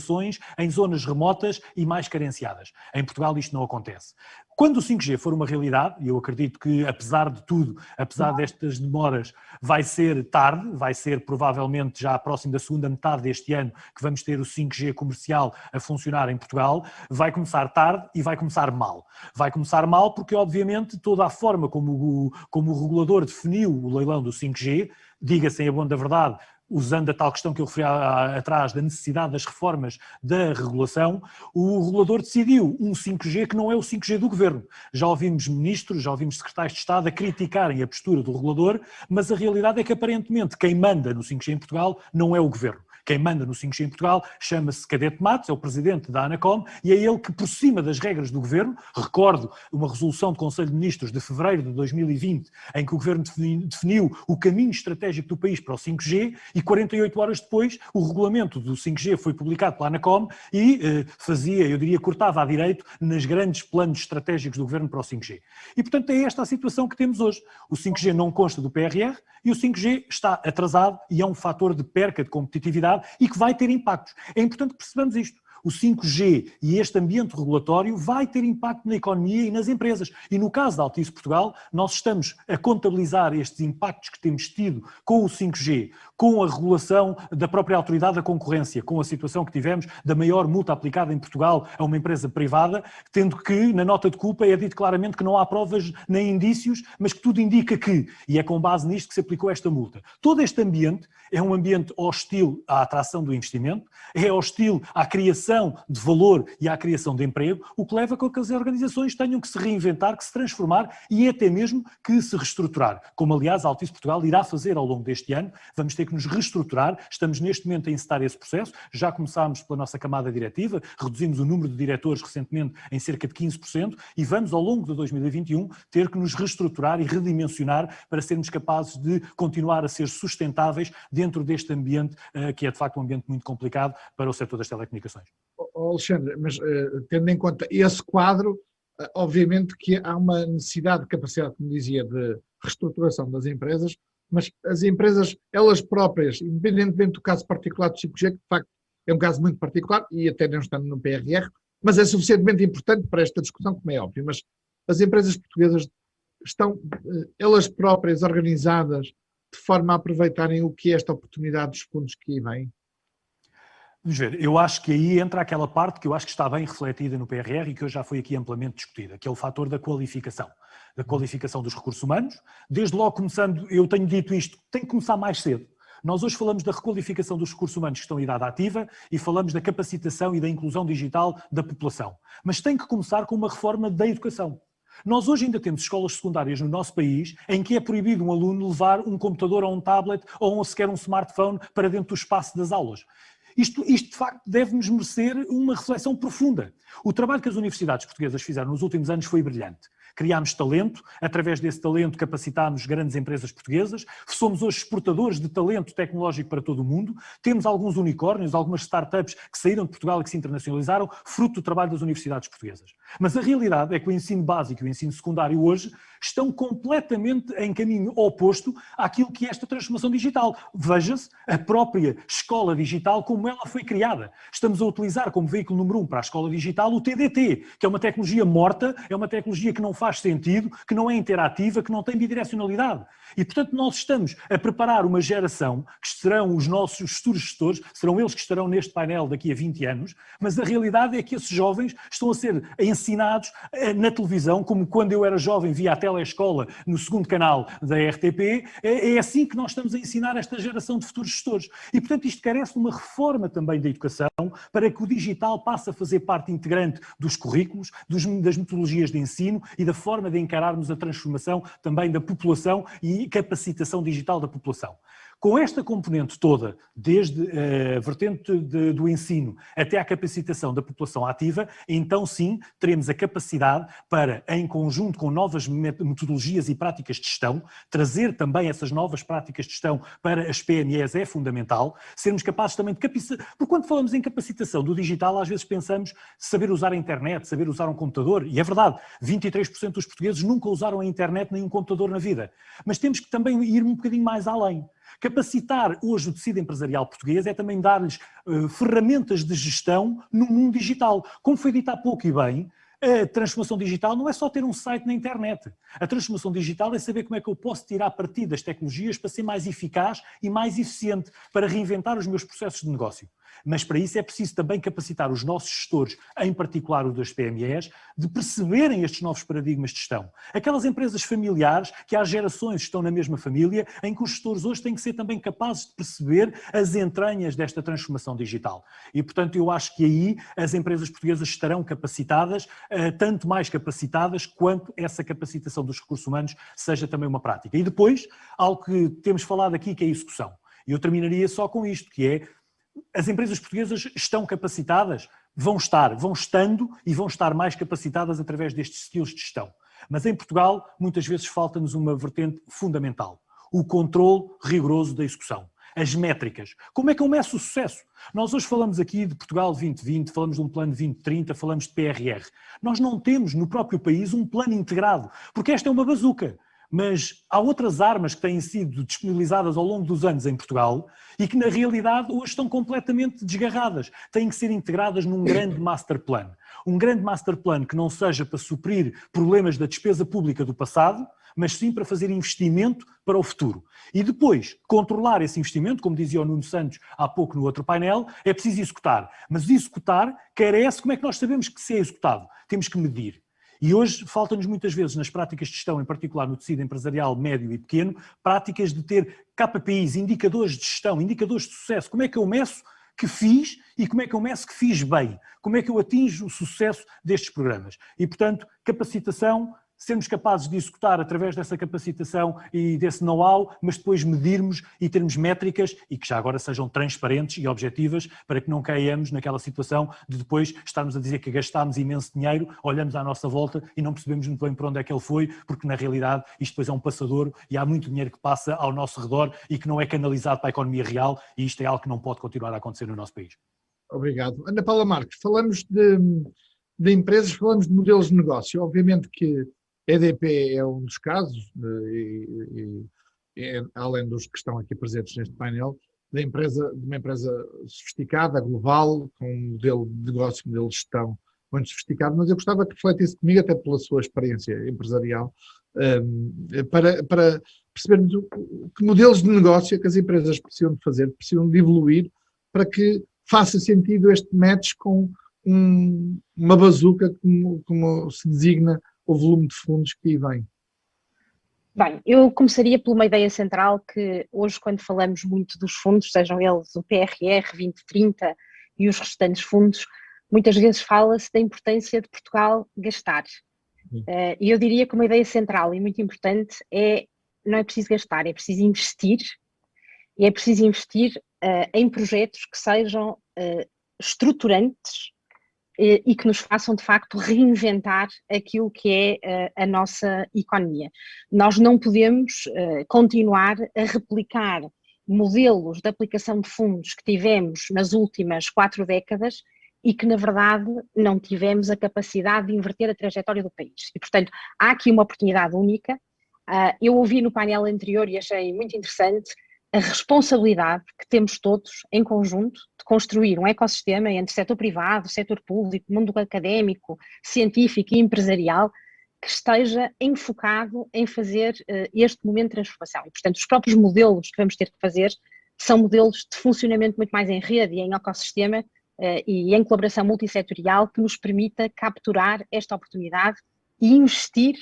em zonas remotas e mais carenciadas. Em Portugal isto não acontece. Quando o 5G for uma realidade, e eu acredito que apesar de tudo, apesar destas demoras, vai ser tarde, vai ser provavelmente já próximo da segunda metade deste ano que vamos ter o 5G comercial a funcionar em Portugal, vai começar tarde e vai começar mal. Vai começar mal porque obviamente toda a forma como o regulador definiu o leilão do 5G, diga-se em a bom da verdade, usando a tal questão que eu referi atrás da necessidade das reformas da regulação, o regulador decidiu um 5G que não é o 5G do governo. Já ouvimos ministros, já ouvimos secretários de Estado a criticarem a postura do regulador, mas a realidade é que aparentemente quem manda no 5G em Portugal não é o governo. Quem manda no 5G em Portugal chama-se Cadete Matos, é o presidente da Anacom, e é ele que, por cima das regras do governo, recordo uma resolução do Conselho de Ministros de fevereiro de 2020, em que o governo definiu o caminho estratégico do país para o 5G, e 48 horas depois o regulamento do 5G foi publicado pela Anacom e fazia, eu diria, cortava à direito nos grandes planos estratégicos do governo para o 5G. E, portanto, é esta a situação que temos hoje. O 5G não consta do PRR e o 5G está atrasado e é um fator de perca de competitividade e que vai ter impactos. É importante que percebamos isto. O 5G e este ambiente regulatório vai ter impacto na economia e nas empresas. E no caso da Altice Portugal, nós estamos a contabilizar estes impactos que temos tido com o 5G, com a regulação da própria autoridade da concorrência, com a situação que tivemos da maior multa aplicada em Portugal a uma empresa privada, tendo que, na nota de culpa, é dito claramente que não há provas nem indícios, mas que tudo indica que, e é com base nisto que se aplicou esta multa. Todo este ambiente é um ambiente hostil à atração do investimento, é hostil à criação de valor e à criação de emprego, o que leva a que as organizações tenham que se reinventar, que se transformar e até mesmo que se reestruturar. Como, aliás, a Altice Portugal irá fazer ao longo deste ano, vamos ter que nos reestruturar, estamos neste momento a encetar esse processo, já começámos pela nossa camada diretiva, reduzimos o número de diretores recentemente em cerca de 15% e vamos, ao longo de 2021, ter que nos reestruturar e redimensionar para sermos capazes de continuar a ser sustentáveis dentro deste ambiente, que é de facto um ambiente muito complicado para o setor das telecomunicações. Alexandre, mas tendo em conta esse quadro, obviamente que há uma necessidade de capacidade, como dizia, de reestruturação das empresas, mas as empresas, elas próprias, independentemente do caso particular do 5G, que de facto é um caso muito particular e até não estando no PRR, mas é suficientemente importante para esta discussão, como é óbvio, mas as empresas portuguesas estão, elas próprias, organizadas de forma a aproveitarem o que é esta oportunidade dos fundos que aí vêm? Vamos ver, eu acho que aí entra aquela parte que eu acho que está bem refletida no PRR e que hoje já foi aqui amplamente discutida, que é o fator da qualificação dos recursos humanos. Desde logo começando, eu tenho dito isto, tem que começar mais cedo. Nós hoje falamos da requalificação dos recursos humanos que estão em idade ativa e falamos da capacitação e da inclusão digital da população. Mas tem que começar com uma reforma da educação. Nós hoje ainda temos escolas secundárias no nosso país em que é proibido um aluno levar um computador ou um tablet ou sequer um smartphone para dentro do espaço das aulas. Isto de facto deve-nos merecer uma reflexão profunda. O trabalho que as universidades portuguesas fizeram nos últimos anos foi brilhante. Criámos talento, através desse talento capacitámos grandes empresas portuguesas, somos hoje exportadores de talento tecnológico para todo o mundo, temos alguns unicórnios, algumas startups que saíram de Portugal e que se internacionalizaram, fruto do trabalho das universidades portuguesas. Mas a realidade é que o ensino básico e o ensino secundário hoje estão completamente em caminho oposto àquilo que é esta transformação digital. Veja-se a própria escola digital como ela foi criada. Estamos a utilizar como veículo número 1 para a escola digital o TDT, que é uma tecnologia morta, é uma tecnologia que não faz sentido, que não é interativa, que não tem bidirecionalidade. E, portanto, nós estamos a preparar uma geração que serão os nossos futuros gestores, serão eles que estarão neste painel daqui a 20 anos, mas a realidade é que esses jovens estão a ser ensinados na televisão, como quando eu era jovem via a telescola no segundo canal da RTP, é assim que nós estamos a ensinar esta geração de futuros gestores. E, portanto, isto carece de uma reforma também da educação para que o digital passe a fazer parte integrante dos currículos, das metodologias de ensino e da forma de encararmos a transformação também da população e capacitação digital da população. Com esta componente toda, desde a vertente do ensino até à capacitação da população ativa, então sim, teremos a capacidade para, em conjunto com novas metodologias e práticas de gestão, trazer também essas novas práticas de gestão para as PMEs é fundamental, sermos capazes também de capacitar, porque quando falamos em capacitação do digital, às vezes pensamos saber usar a internet, saber usar um computador, e é verdade, 23% dos portugueses nunca usaram a internet nem um computador na vida, mas temos que também ir um bocadinho mais além. Capacitar hoje o tecido empresarial português é também dar-lhes ferramentas de gestão no mundo digital. Como foi dito há pouco e bem, a transformação digital não é só ter um site na internet. A transformação digital é saber como é que eu posso tirar partido das tecnologias para ser mais eficaz e mais eficiente, para reinventar os meus processos de negócio. Mas para isso é preciso também capacitar os nossos gestores, em particular os das PMEs, de perceberem estes novos paradigmas de gestão. Aquelas empresas familiares que há gerações estão na mesma família, em que os gestores hoje têm que ser também capazes de perceber as entranhas desta transformação digital. E, portanto, eu acho que aí as empresas portuguesas estarão capacitadas, tanto mais capacitadas quanto essa capacitação dos recursos humanos seja também uma prática. E depois, algo que temos falado aqui, que é a execução. E eu terminaria só com isto, que é as empresas portuguesas estão capacitadas? Vão estando e vão estar mais capacitadas através destes skills de gestão. Mas em Portugal, muitas vezes falta-nos uma vertente fundamental, o controle rigoroso da execução. As métricas. Como é que eu meço o sucesso? Nós hoje falamos aqui de Portugal 2020, falamos de um plano 2030, falamos de PRR. Nós não temos no próprio país um plano integrado, porque esta é uma bazuca. Mas há outras armas que têm sido disponibilizadas ao longo dos anos em Portugal e que na realidade hoje estão completamente desgarradas. Têm que ser integradas num grande master plan. Um grande master plan que não seja para suprir problemas da despesa pública do passado, mas sim para fazer investimento para o futuro. E depois, controlar esse investimento, como dizia o Nuno Santos há pouco no outro painel, é preciso executar. Mas executar carece, como é que nós sabemos que se é executado? Temos que medir. E hoje falta-nos muitas vezes nas práticas de gestão, em particular no tecido empresarial médio e pequeno, práticas de ter KPIs, indicadores de gestão, indicadores de sucesso. Como é que eu meço que fiz e como é que eu meço que fiz bem? Como é que eu atinjo o sucesso destes programas? E, portanto, capacitação, sermos capazes de executar através dessa capacitação e desse know-how, mas depois medirmos e termos métricas e que já agora sejam transparentes e objetivas para que não caiamos naquela situação de depois estarmos a dizer que gastámos imenso dinheiro, olhamos à nossa volta e não percebemos muito bem para onde é que ele foi, porque na realidade isto depois é um passadouro e há muito dinheiro que passa ao nosso redor e que não é canalizado para a economia real e isto é algo que não pode continuar a acontecer no nosso país. Obrigado. Ana Paula Marques, falamos de empresas, falamos de modelos de negócio. Obviamente que a EDP é um dos casos, além dos que estão aqui presentes neste painel, de uma empresa sofisticada, global, com um modelo de negócio, um modelo de gestão muito sofisticado, mas eu gostava que refletisse comigo, até pela sua experiência empresarial, para percebermos que modelos de negócio é que as empresas precisam de fazer, precisam de evoluir, para que faça sentido este match com uma bazuca, como se designa o volume de fundos que aí vem. Bem, eu começaria por uma ideia central que hoje, quando falamos muito dos fundos, sejam eles o PRR 2030 e os restantes fundos, muitas vezes fala-se da importância de Portugal gastar. E eu diria que uma ideia central e muito importante não é preciso gastar, é preciso investir, e é preciso investir em projetos que sejam estruturantes e que nos façam, de facto, reinventar aquilo que é a nossa economia. Nós não podemos continuar a replicar modelos de aplicação de fundos que tivemos nas últimas 4 décadas e que, na verdade, não tivemos a capacidade de inverter a trajetória do país. E, portanto, há aqui uma oportunidade única. Eu ouvi no painel anterior e achei muito interessante a responsabilidade que temos todos em conjunto de construir um ecossistema entre setor privado, setor público, mundo académico, científico e empresarial que esteja enfocado em fazer este momento de transformação. E, portanto, os próprios modelos que vamos ter que fazer são modelos de funcionamento muito mais em rede e em ecossistema e em colaboração multissetorial que nos permita capturar esta oportunidade e investir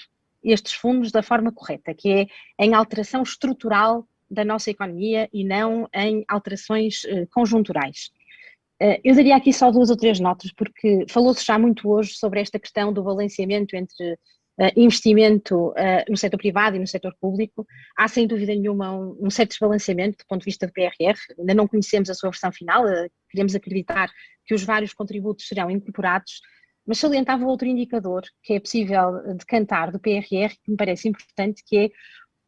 estes fundos da forma correta, que é em alteração estrutural da nossa economia e não em alterações conjunturais. Eu daria aqui só 2 ou 3 notas, porque falou-se já muito hoje sobre esta questão do balanceamento entre investimento no setor privado e no setor público. Há sem dúvida nenhuma um certo desbalanceamento do ponto de vista do PRR, ainda não conhecemos a sua versão final, queremos acreditar que os vários contributos serão incorporados, mas salientava outro indicador que é possível decantar do PRR, que me parece importante, que é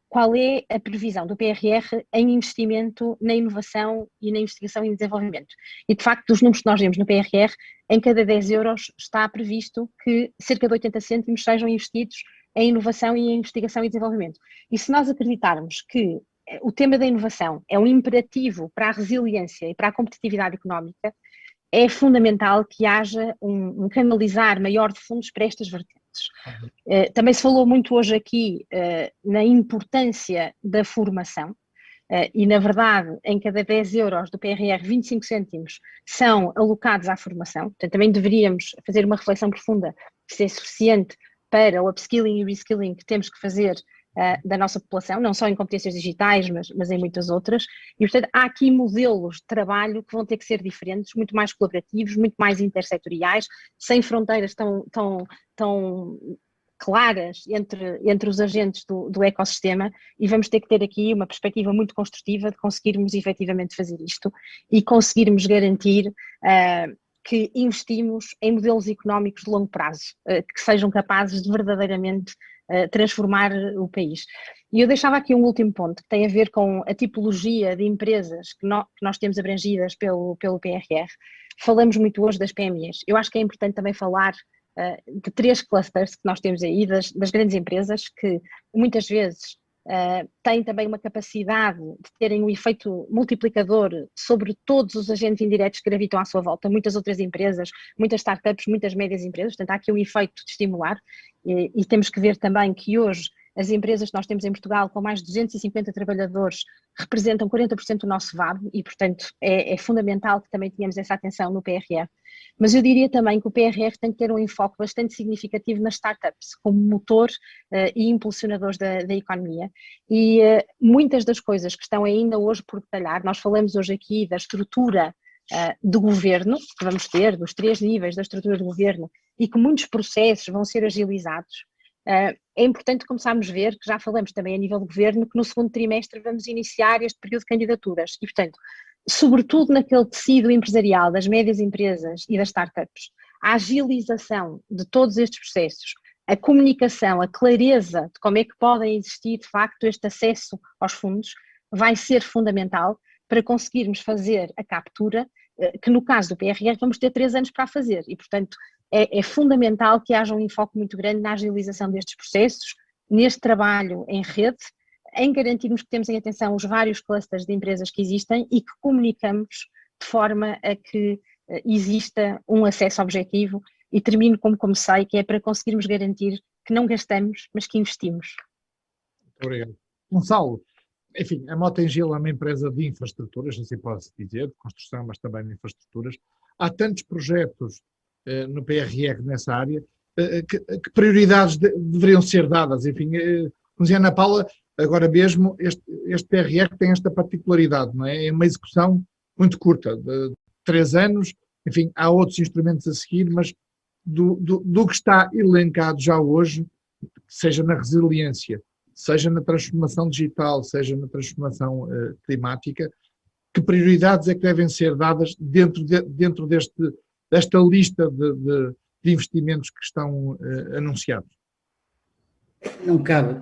qual é a previsão do PRR em investimento na inovação e na investigação e desenvolvimento. E, de facto, dos números que nós vemos no PRR, em cada 10 euros está previsto que cerca de 80 cêntimos sejam investidos em inovação e em investigação e desenvolvimento. E se nós acreditarmos que o tema da inovação é um imperativo para a resiliência e para a competitividade económica, é fundamental que haja um canalizar maior de fundos para estas vertentes. Também se falou muito hoje aqui na importância da formação e, na verdade, em cada 10 euros do PRR, 25 cêntimos são alocados à formação. Portanto, também deveríamos fazer uma reflexão profunda se é suficiente para o upskilling e reskilling que temos que fazer da nossa população, não só em competências digitais, mas em muitas outras. E, portanto, há aqui modelos de trabalho que vão ter que ser diferentes, muito mais colaborativos, muito mais intersetoriais, sem fronteiras tão claras entre os agentes do ecossistema, e vamos ter que ter aqui uma perspectiva muito construtiva de conseguirmos efetivamente fazer isto e conseguirmos garantir que investimos em modelos económicos de longo prazo, que sejam capazes de verdadeiramente transformar o país. E eu deixava aqui um último ponto, que tem a ver com a tipologia de empresas que nós temos abrangidas pelo PRR. Falamos muito hoje das PMEs. Eu acho que é importante também falar de 3 clusters que nós temos aí, das grandes empresas, que muitas vezes têm também uma capacidade de terem um efeito multiplicador sobre todos os agentes indiretos que gravitam à sua volta, muitas outras empresas, muitas startups, muitas médias empresas, portanto há aqui um efeito de estimular, e temos que ver também que hoje as empresas que nós temos em Portugal, com mais de 250 trabalhadores, representam 40% do nosso VAB e, portanto, é fundamental que também tenhamos essa atenção no PRR. Mas eu diria também que o PRR tem que ter um enfoque bastante significativo nas startups, como motor e impulsionadores da economia. E muitas das coisas que estão ainda hoje por detalhar, nós falamos hoje aqui da estrutura do governo, que vamos ter, dos 3 níveis da estrutura do governo, e que muitos processos vão ser agilizados. É importante começarmos a ver, que já falamos também a nível do governo, que no segundo trimestre vamos iniciar este período de candidaturas e, portanto, sobretudo naquele tecido empresarial das médias empresas e das startups, a agilização de todos estes processos, a comunicação, a clareza de como é que podem existir de facto este acesso aos fundos vai ser fundamental para conseguirmos fazer a captura, que no caso do PRR vamos ter 3 anos para fazer e, portanto, é fundamental que haja um enfoque muito grande na agilização destes processos, neste trabalho em rede, em garantirmos que temos em atenção os vários clusters de empresas que existem e que comunicamos de forma a que exista um acesso objetivo, e termino como comecei, que é para conseguirmos garantir que não gastamos, mas que investimos. Muito obrigado. Gonçalo, enfim, a Mota-Engil é uma empresa de infraestruturas, assim pode-se dizer, de construção, mas também de infraestruturas. Há tantos projetos no PRR nessa área, que prioridades deveriam ser dadas? Enfim, como dizia Ana Paula, agora mesmo este PRR tem esta particularidade, não é? É uma execução muito curta, de 3 anos, enfim, há outros instrumentos a seguir, mas do que está elencado já hoje, seja na resiliência, seja na transformação digital, seja na transformação climática, que prioridades é que devem ser dadas dentro desta lista de investimentos que estão anunciados? Não cabe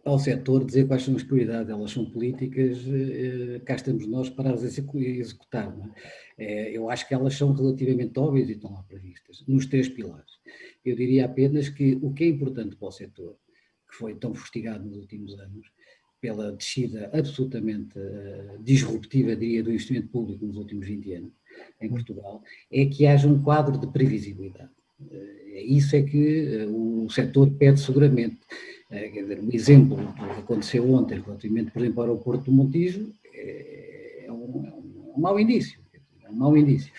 ao setor dizer quais são as prioridades, elas são políticas, cá estamos nós para as executar. Não é? Eu acho que elas são relativamente óbvias e estão lá previstas, nos 3 pilares. Eu diria apenas que o que é importante para o setor, que foi tão fustigado nos últimos anos, pela descida absolutamente disruptiva, diria, do investimento público nos últimos 20 anos em Portugal, é que haja um quadro de previsibilidade. Isso é que o setor pede seguramente. Quer dizer, um exemplo do que aconteceu ontem relativamente, por exemplo, ao aeroporto do Montijo é um mau indício. É um mau indício.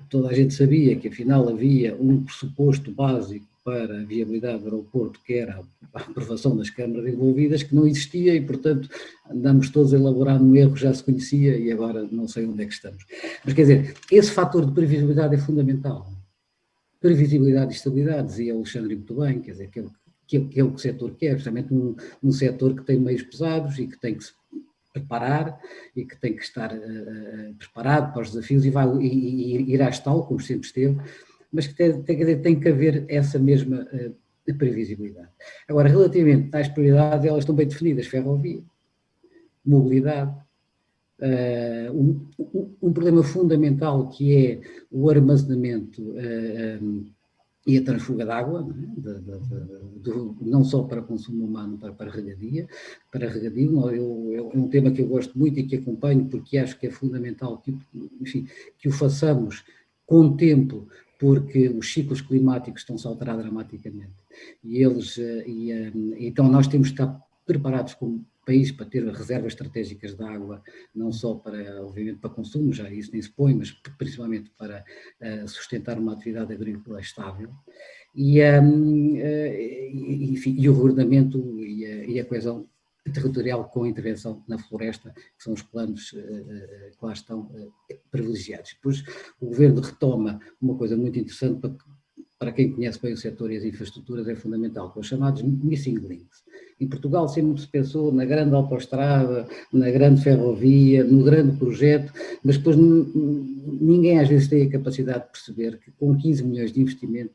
Toda a gente sabia que afinal havia um pressuposto básico para a viabilidade do aeroporto, que era a aprovação das câmaras envolvidas, que não existia e, portanto, andamos todos a elaborar um erro que já se conhecia e agora não sei onde é que estamos. Mas, quer dizer, esse fator de previsibilidade é fundamental. Previsibilidade e estabilidade, dizia o Alexandre muito bem, quer dizer, que é o que o setor quer, justamente um setor que tem meios pesados e que tem que se preparar e que tem que estar preparado para os desafios e irá estar, como sempre esteve, mas que tem que haver essa mesma previsibilidade. Agora, relativamente às prioridades, elas estão bem definidas: ferrovia, mobilidade, um problema fundamental que é o armazenamento e a transfuga de água, não só para consumo humano, para regadio. É um tema que eu gosto muito e que acompanho, porque acho que é fundamental que o façamos com tempo, porque os ciclos climáticos estão-se a alterar dramaticamente. Então nós temos que estar preparados como país para ter reservas estratégicas de água, não só para, obviamente, para consumo, já isso nem se põe, mas principalmente para sustentar uma atividade agrícola estável, e o reordenamento e a coesão territorial com a intervenção na floresta, que são os planos que lá estão privilegiados. Depois o Governo retoma uma coisa muito interessante para quem conhece bem o setor e as infraestruturas, é fundamental, com os chamados missing links. Em Portugal sempre se pensou na grande autoestrada, na grande ferrovia, no grande projeto, mas depois ninguém às vezes tem a capacidade de perceber que com 15 milhões de investimento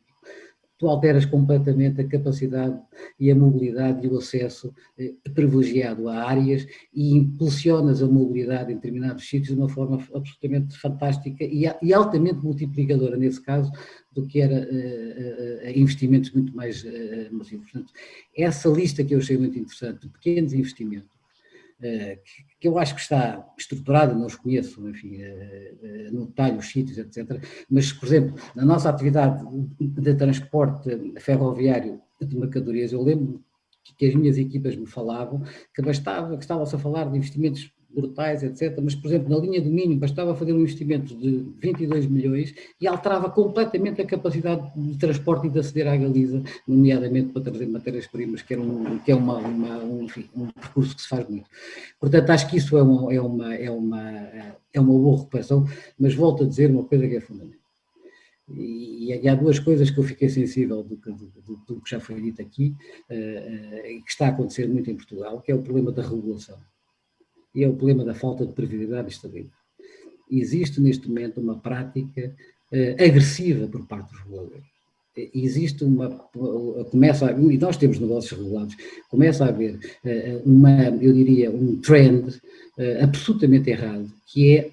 tu alteras completamente a capacidade e a mobilidade e o acesso privilegiado a áreas e impulsionas a mobilidade em determinados sítios de uma forma absolutamente fantástica e altamente multiplicadora, nesse caso, do que era investimentos muito mais massivos. Portanto, essa lista que eu achei muito interessante, de pequenos investimentos, que eu acho que está estruturada, não os conheço, enfim, no detalhe os sítios, etc. Mas, por exemplo, na nossa atividade de transporte ferroviário de mercadorias, eu lembro que as minhas equipas me falavam que estava-se a falar de investimentos brutais, etc. Mas, por exemplo, na linha do Minho, bastava fazer um investimento de 22 milhões e alterava completamente a capacidade de transporte e de aceder à Galiza, nomeadamente para trazer matérias-primas, que é um percurso que se faz muito. Portanto, acho que isso é uma boa recuperação, mas volto a dizer uma coisa que é fundamental. E há duas coisas que eu fiquei sensível do que já foi dito aqui, que está a acontecer muito em Portugal, que é o problema da regulação. E é o problema da falta de previsibilidade e estabilidade. Existe neste momento uma prática agressiva por parte dos reguladores. Existe e nós temos negócios regulados, começa a haver eu diria, um trend absolutamente errado, que é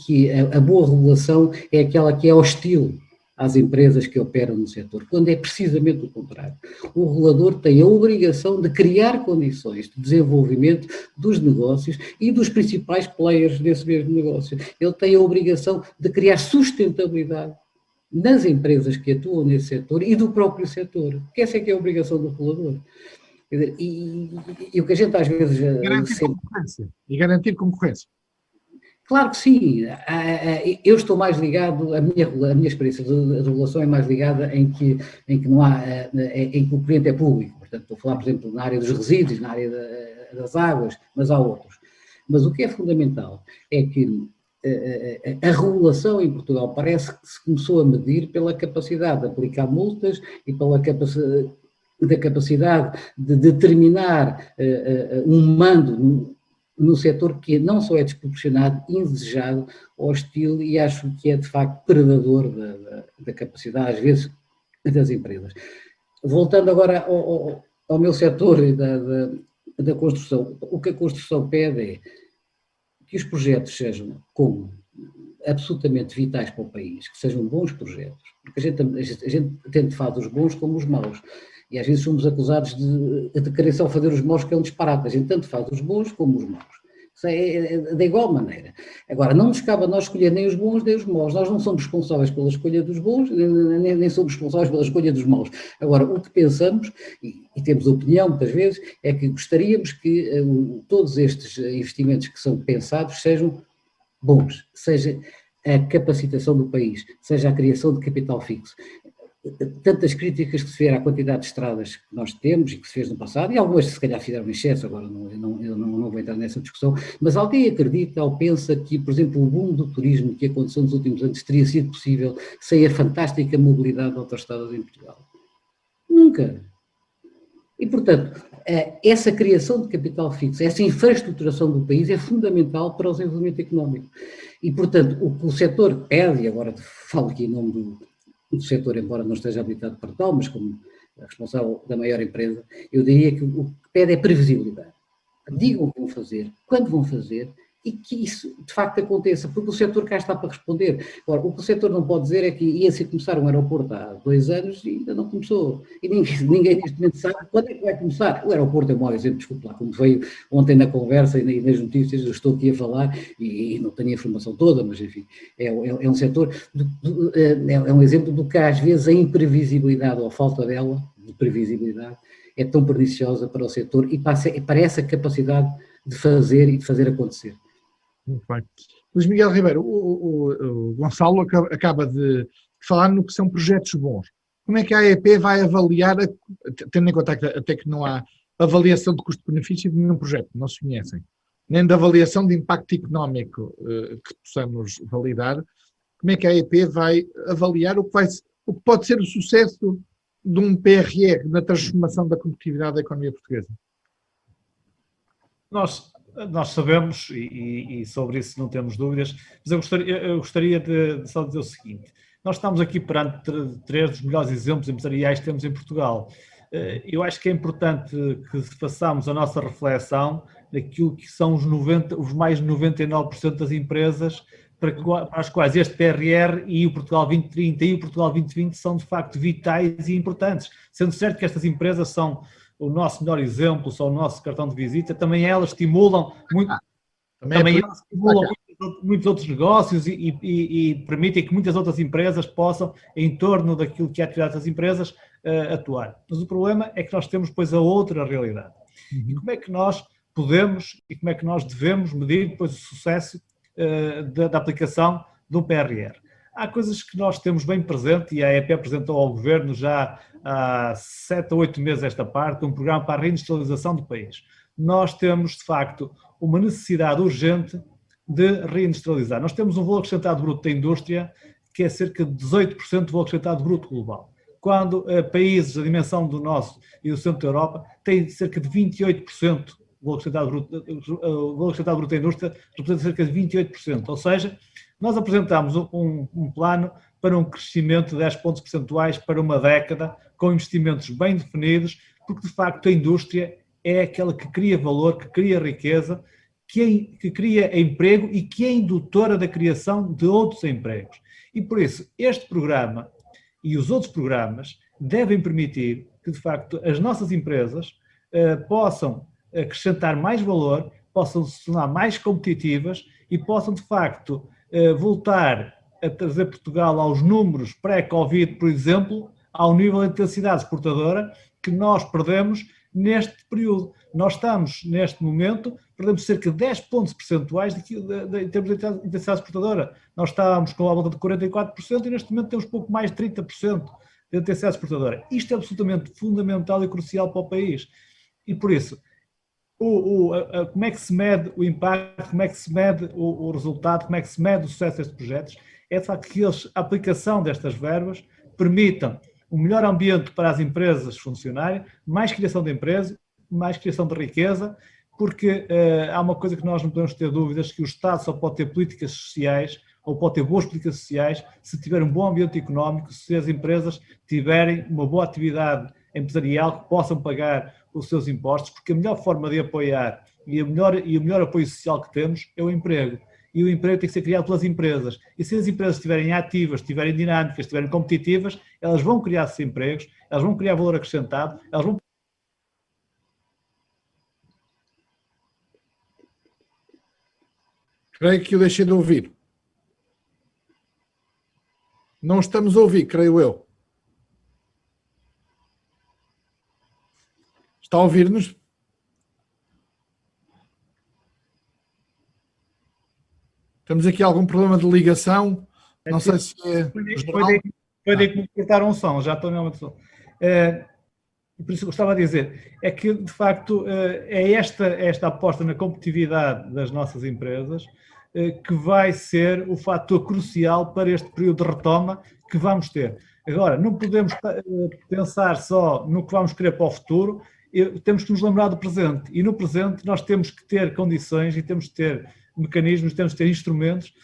que a boa regulação é aquela que é hostil às empresas que operam no setor, quando é precisamente o contrário. O regulador tem a obrigação de criar condições de desenvolvimento dos negócios e dos principais players desse mesmo negócio. Ele tem a obrigação de criar sustentabilidade nas empresas que atuam nesse setor e do próprio setor, porque essa é que é a obrigação do regulador. E o que a gente às vezes... Concorrência. E garantir concorrência. Claro que sim, eu estou mais ligado, a minha experiência de regulação é mais ligada em que o cliente é público, portanto estou a falar, por exemplo, na área dos resíduos, na área das águas, mas há outros. Mas o que é fundamental é que a regulação em Portugal parece que se começou a medir pela capacidade de aplicar multas e pela capacidade de determinar um mando no setor que não só é desproporcionado, indesejado, hostil e acho que é de facto predador da capacidade, às vezes, das empresas. Voltando agora ao meu setor da construção, o que a construção pede é que os projetos sejam absolutamente vitais para o país, que sejam bons projetos, porque a gente tanto faz os bons como os maus. E às vezes somos acusados de querer só fazer os maus, que é um disparate. A gente tanto faz os bons como os maus. Isso é da igual maneira. Agora, não nos cabe a nós escolher nem os bons nem os maus. Nós não somos responsáveis pela escolha dos bons, nem somos responsáveis pela escolha dos maus. Agora, o que pensamos, e temos opinião muitas vezes, é que gostaríamos que todos estes investimentos que são pensados sejam bons, seja a capacitação do país, seja a criação de capital fixo. Tantas críticas que se fez à quantidade de estradas que nós temos e que se fez no passado, e algumas se calhar fizeram excesso, agora eu não vou entrar nessa discussão, mas alguém acredita ou pensa que, por exemplo, o boom do turismo que aconteceu nos últimos anos teria sido possível sem a fantástica mobilidade de autoestradas em Portugal? Nunca. E, portanto, essa criação de capital fixo, essa infraestruturação do país é fundamental para o desenvolvimento económico. E, portanto, o que o setor pede, e agora falo aqui em nome do setor, embora não esteja habilitado para tal, mas como responsável da maior empresa, eu diria que o que pede é previsibilidade. Digam o que vão fazer, quando vão fazer, e que isso de facto aconteça, porque o setor cá está para responder. Agora, o que o setor não pode dizer é que ia-se começar um aeroporto há 2 anos e ainda não começou. E ninguém neste momento sabe quando é que vai começar. O aeroporto é um mau exemplo, desculpe lá, como veio ontem na conversa e nas notícias, eu estou aqui a falar e não tenho a informação toda, mas enfim, é um setor, é um exemplo do que às vezes a imprevisibilidade ou a falta dela, de previsibilidade, é tão perniciosa para o setor e para essa capacidade de fazer e de fazer acontecer. Muito bem. Luís Miguel Ribeiro, o Gonçalo acaba de falar no que são projetos bons. Como é que a AEP vai avaliar, tendo em conta até que não há avaliação de custo-benefício de nenhum projeto, não se conhecem, nem de avaliação de impacto económico que possamos validar, como é que a AEP vai avaliar o que vai o que pode ser o sucesso de um PRR na transformação da competitividade da economia portuguesa? Nós sabemos, e sobre isso não temos dúvidas, mas eu gostaria de só dizer o seguinte: nós estamos aqui perante três dos melhores exemplos empresariais que temos em Portugal. Eu acho que é importante que façamos a nossa reflexão daquilo que são os mais de 99% das empresas para as quais este PRR e o Portugal 2030 e o Portugal 2020 são de facto vitais e importantes, sendo certo que estas empresas são o nosso melhor exemplo, são o nosso cartão de visita, também elas estimulam muito, elas estimulam muitos outros negócios e permitem que muitas outras empresas possam, em torno daquilo que é a atividade das empresas, atuar. Mas o problema é que nós temos depois a outra realidade. E como é que nós podemos e como é que nós devemos medir depois o sucesso da aplicação do PRR? Há coisas que nós temos bem presente, e a AEP apresentou ao Governo já há 7 ou 8 meses esta parte, um programa para a reindustrialização do país. Nós temos, de facto, uma necessidade urgente de reindustrializar. Nós temos um valor acrescentado bruto da indústria que é cerca de 18% do valor acrescentado bruto global, quando países da dimensão do nosso e do centro da Europa têm cerca de 28%. O valor acrescentado bruto da indústria representa cerca de 28%, ou seja, nós apresentamos um plano para um crescimento de 10 pontos percentuais para uma década, com investimentos bem definidos, porque de facto a indústria é aquela que cria valor, que cria riqueza, que cria emprego e que é indutora da criação de outros empregos. E por isso, este programa e os outros programas devem permitir que de facto as nossas empresas possam acrescentar mais valor, possam se tornar mais competitivas e possam, de facto, voltar a trazer Portugal aos números pré-Covid, por exemplo, ao nível de intensidade exportadora que nós perdemos neste período. Nós estamos, neste momento, perdemos cerca de 10 pontos percentuais em termos de intensidade exportadora. Nós estávamos com a volta de 44% e neste momento temos pouco mais de 30% de intensidade exportadora. Isto é absolutamente fundamental e crucial para o país. E por isso, como é que se mede o impacto, como é que se mede o resultado, como é que se mede o sucesso destes projetos? É de facto que a aplicação destas verbas permitam um melhor ambiente para as empresas funcionarem, mais criação de empresa, mais criação de riqueza, porque há uma coisa que nós não podemos ter dúvidas, que o Estado só pode ter políticas sociais ou pode ter boas políticas sociais se tiver um bom ambiente económico, se as empresas tiverem uma boa atividade empresarial, que possam pagar os seus impostos, porque a melhor forma de apoiar e o melhor apoio social que temos é o emprego. E o emprego tem que ser criado pelas empresas. E se as empresas estiverem ativas, estiverem dinâmicas, estiverem competitivas, elas vão criar esses empregos, elas vão criar valor acrescentado, elas vão... Creio que o deixei de ouvir. Não estamos a ouvir, creio eu. Está a ouvir-nos? Temos aqui algum problema de ligação. Não sei se é Foi daí que me cortaram o som, já estou na som. Por isso eu gostava de dizer, é que de facto é esta aposta na competitividade das nossas empresas que vai ser o fator crucial para este período de retoma que vamos ter. Agora, não podemos pensar só no que vamos querer para o futuro, temos que nos lembrar do presente. E no presente nós temos que ter condições e temos que ter mecanismos, temos que ter instrumentos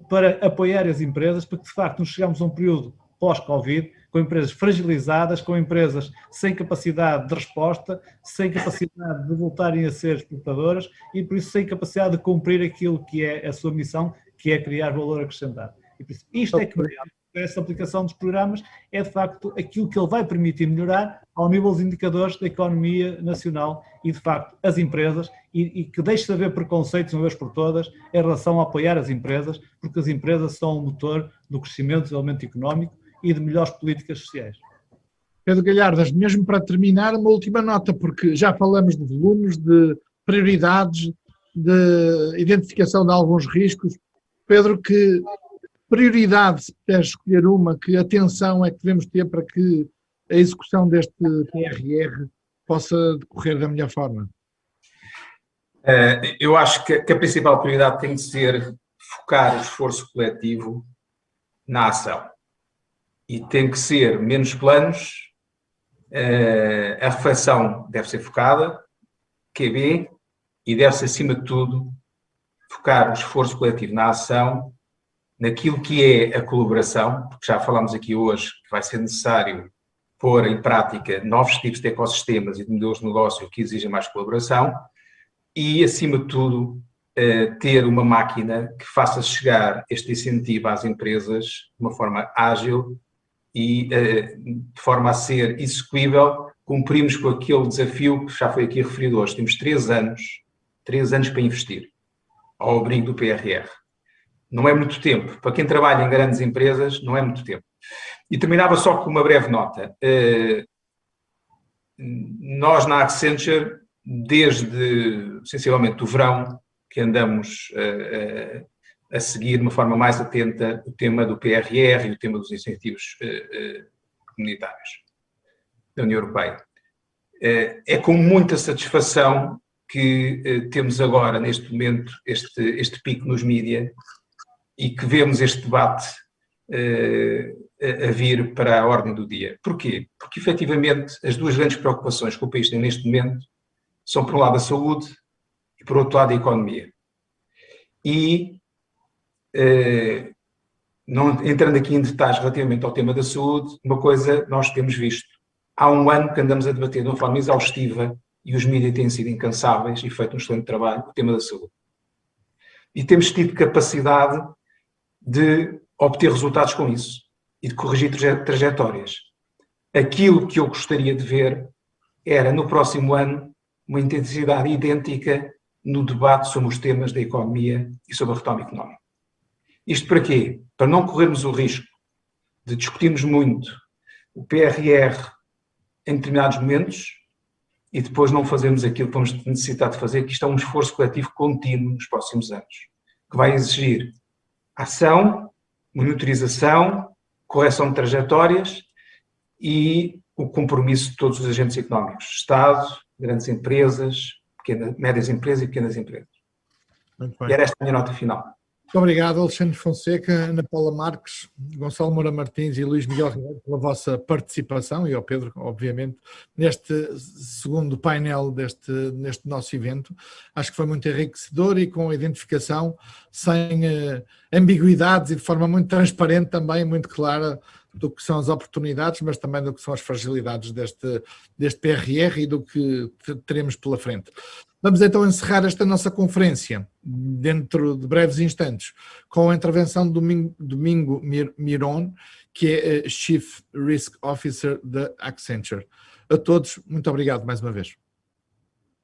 para apoiar as empresas, porque de facto nos chegamos a um período pós-Covid, com empresas fragilizadas, com empresas sem capacidade de resposta, sem capacidade de voltarem a ser exportadoras e por isso sem capacidade de cumprir aquilo que é a sua missão, que é criar valor acrescentado. E por isso, isto é que essa aplicação dos programas é de facto aquilo que ele vai permitir melhorar ao nível dos indicadores da economia nacional e de facto as empresas e que deixe de haver preconceitos uma vez por todas em relação a apoiar as empresas, porque as empresas são o motor do crescimento, do desenvolvimento económico e de melhores políticas sociais. Pedro Galhardas, mesmo para terminar, uma última nota, porque já falamos de volumes, de prioridades, de identificação de alguns riscos. Pedro, que prioridade, se puder escolher uma, que atenção é que devemos ter para que a execução deste PRR possa decorrer da melhor forma? Eu acho que a principal prioridade tem de ser focar o esforço coletivo na ação. e tem que ser menos planos, a reflexão deve ser focada, QB, e deve-se, acima de tudo, focar o esforço coletivo na ação, naquilo que é a colaboração, porque já falámos aqui hoje que vai ser necessário pôr em prática novos tipos de ecossistemas e de modelos de negócio que exigem mais colaboração e, acima de tudo, ter uma máquina que faça chegar este incentivo às empresas de uma forma ágil e de forma a ser execuível, cumprimos com aquele desafio que já foi aqui referido hoje. Temos 3 anos para investir, ao abrigo do PRR. Não é muito tempo. Para quem trabalha em grandes empresas, não é muito tempo. E terminava só com uma breve nota. Nós, na Accenture, desde, sensivelmente, o verão, que andamos a seguir de uma forma mais atenta o tema do PRR e o tema dos incentivos comunitários da União Europeia. É com muita satisfação que temos agora, neste momento, este pico nos mídia e que vemos este debate a vir para a ordem do dia. Porquê? Porque, efetivamente, as duas grandes preocupações que o país tem neste momento são, por um lado, a saúde e, por outro lado, a economia. E, não entrando aqui em detalhes relativamente ao tema da saúde, uma coisa nós temos visto. Há um ano que andamos a debater de uma forma exaustiva e os mídias têm sido incansáveis e feito um excelente trabalho, o tema da saúde. E temos tido capacidade de obter resultados com isso e de corrigir trajetórias. Aquilo que eu gostaria de ver era, no próximo ano, uma intensidade idêntica no debate sobre os temas da economia e sobre a retoma económica. Isto para quê? Para não corrermos o risco de discutirmos muito o PRR em determinados momentos e depois não fazermos aquilo que vamos necessitar de fazer, que isto é um esforço coletivo contínuo nos próximos anos, que vai exigir ação, monitorização, correção de trajetórias e o compromisso de todos os agentes económicos, Estado, grandes empresas, médias empresas e pequenas empresas. Muito bem. E era esta a minha nota final. Muito obrigado, Alexandre Fonseca, Ana Paula Marques, Gonçalo Moura Martins e Luís Miguel Ribeiro pela vossa participação e ao Pedro, obviamente, neste segundo painel neste nosso evento. Acho que foi muito enriquecedor e com a identificação sem ambiguidades e de forma muito transparente também, muito clara do que são as oportunidades, mas também do que são as fragilidades deste PRR e do que teremos pela frente. Vamos então encerrar esta nossa conferência dentro de breves instantes com a intervenção de Domingo Miron, que é Chief Risk Officer da Accenture. A todos, muito obrigado mais uma vez.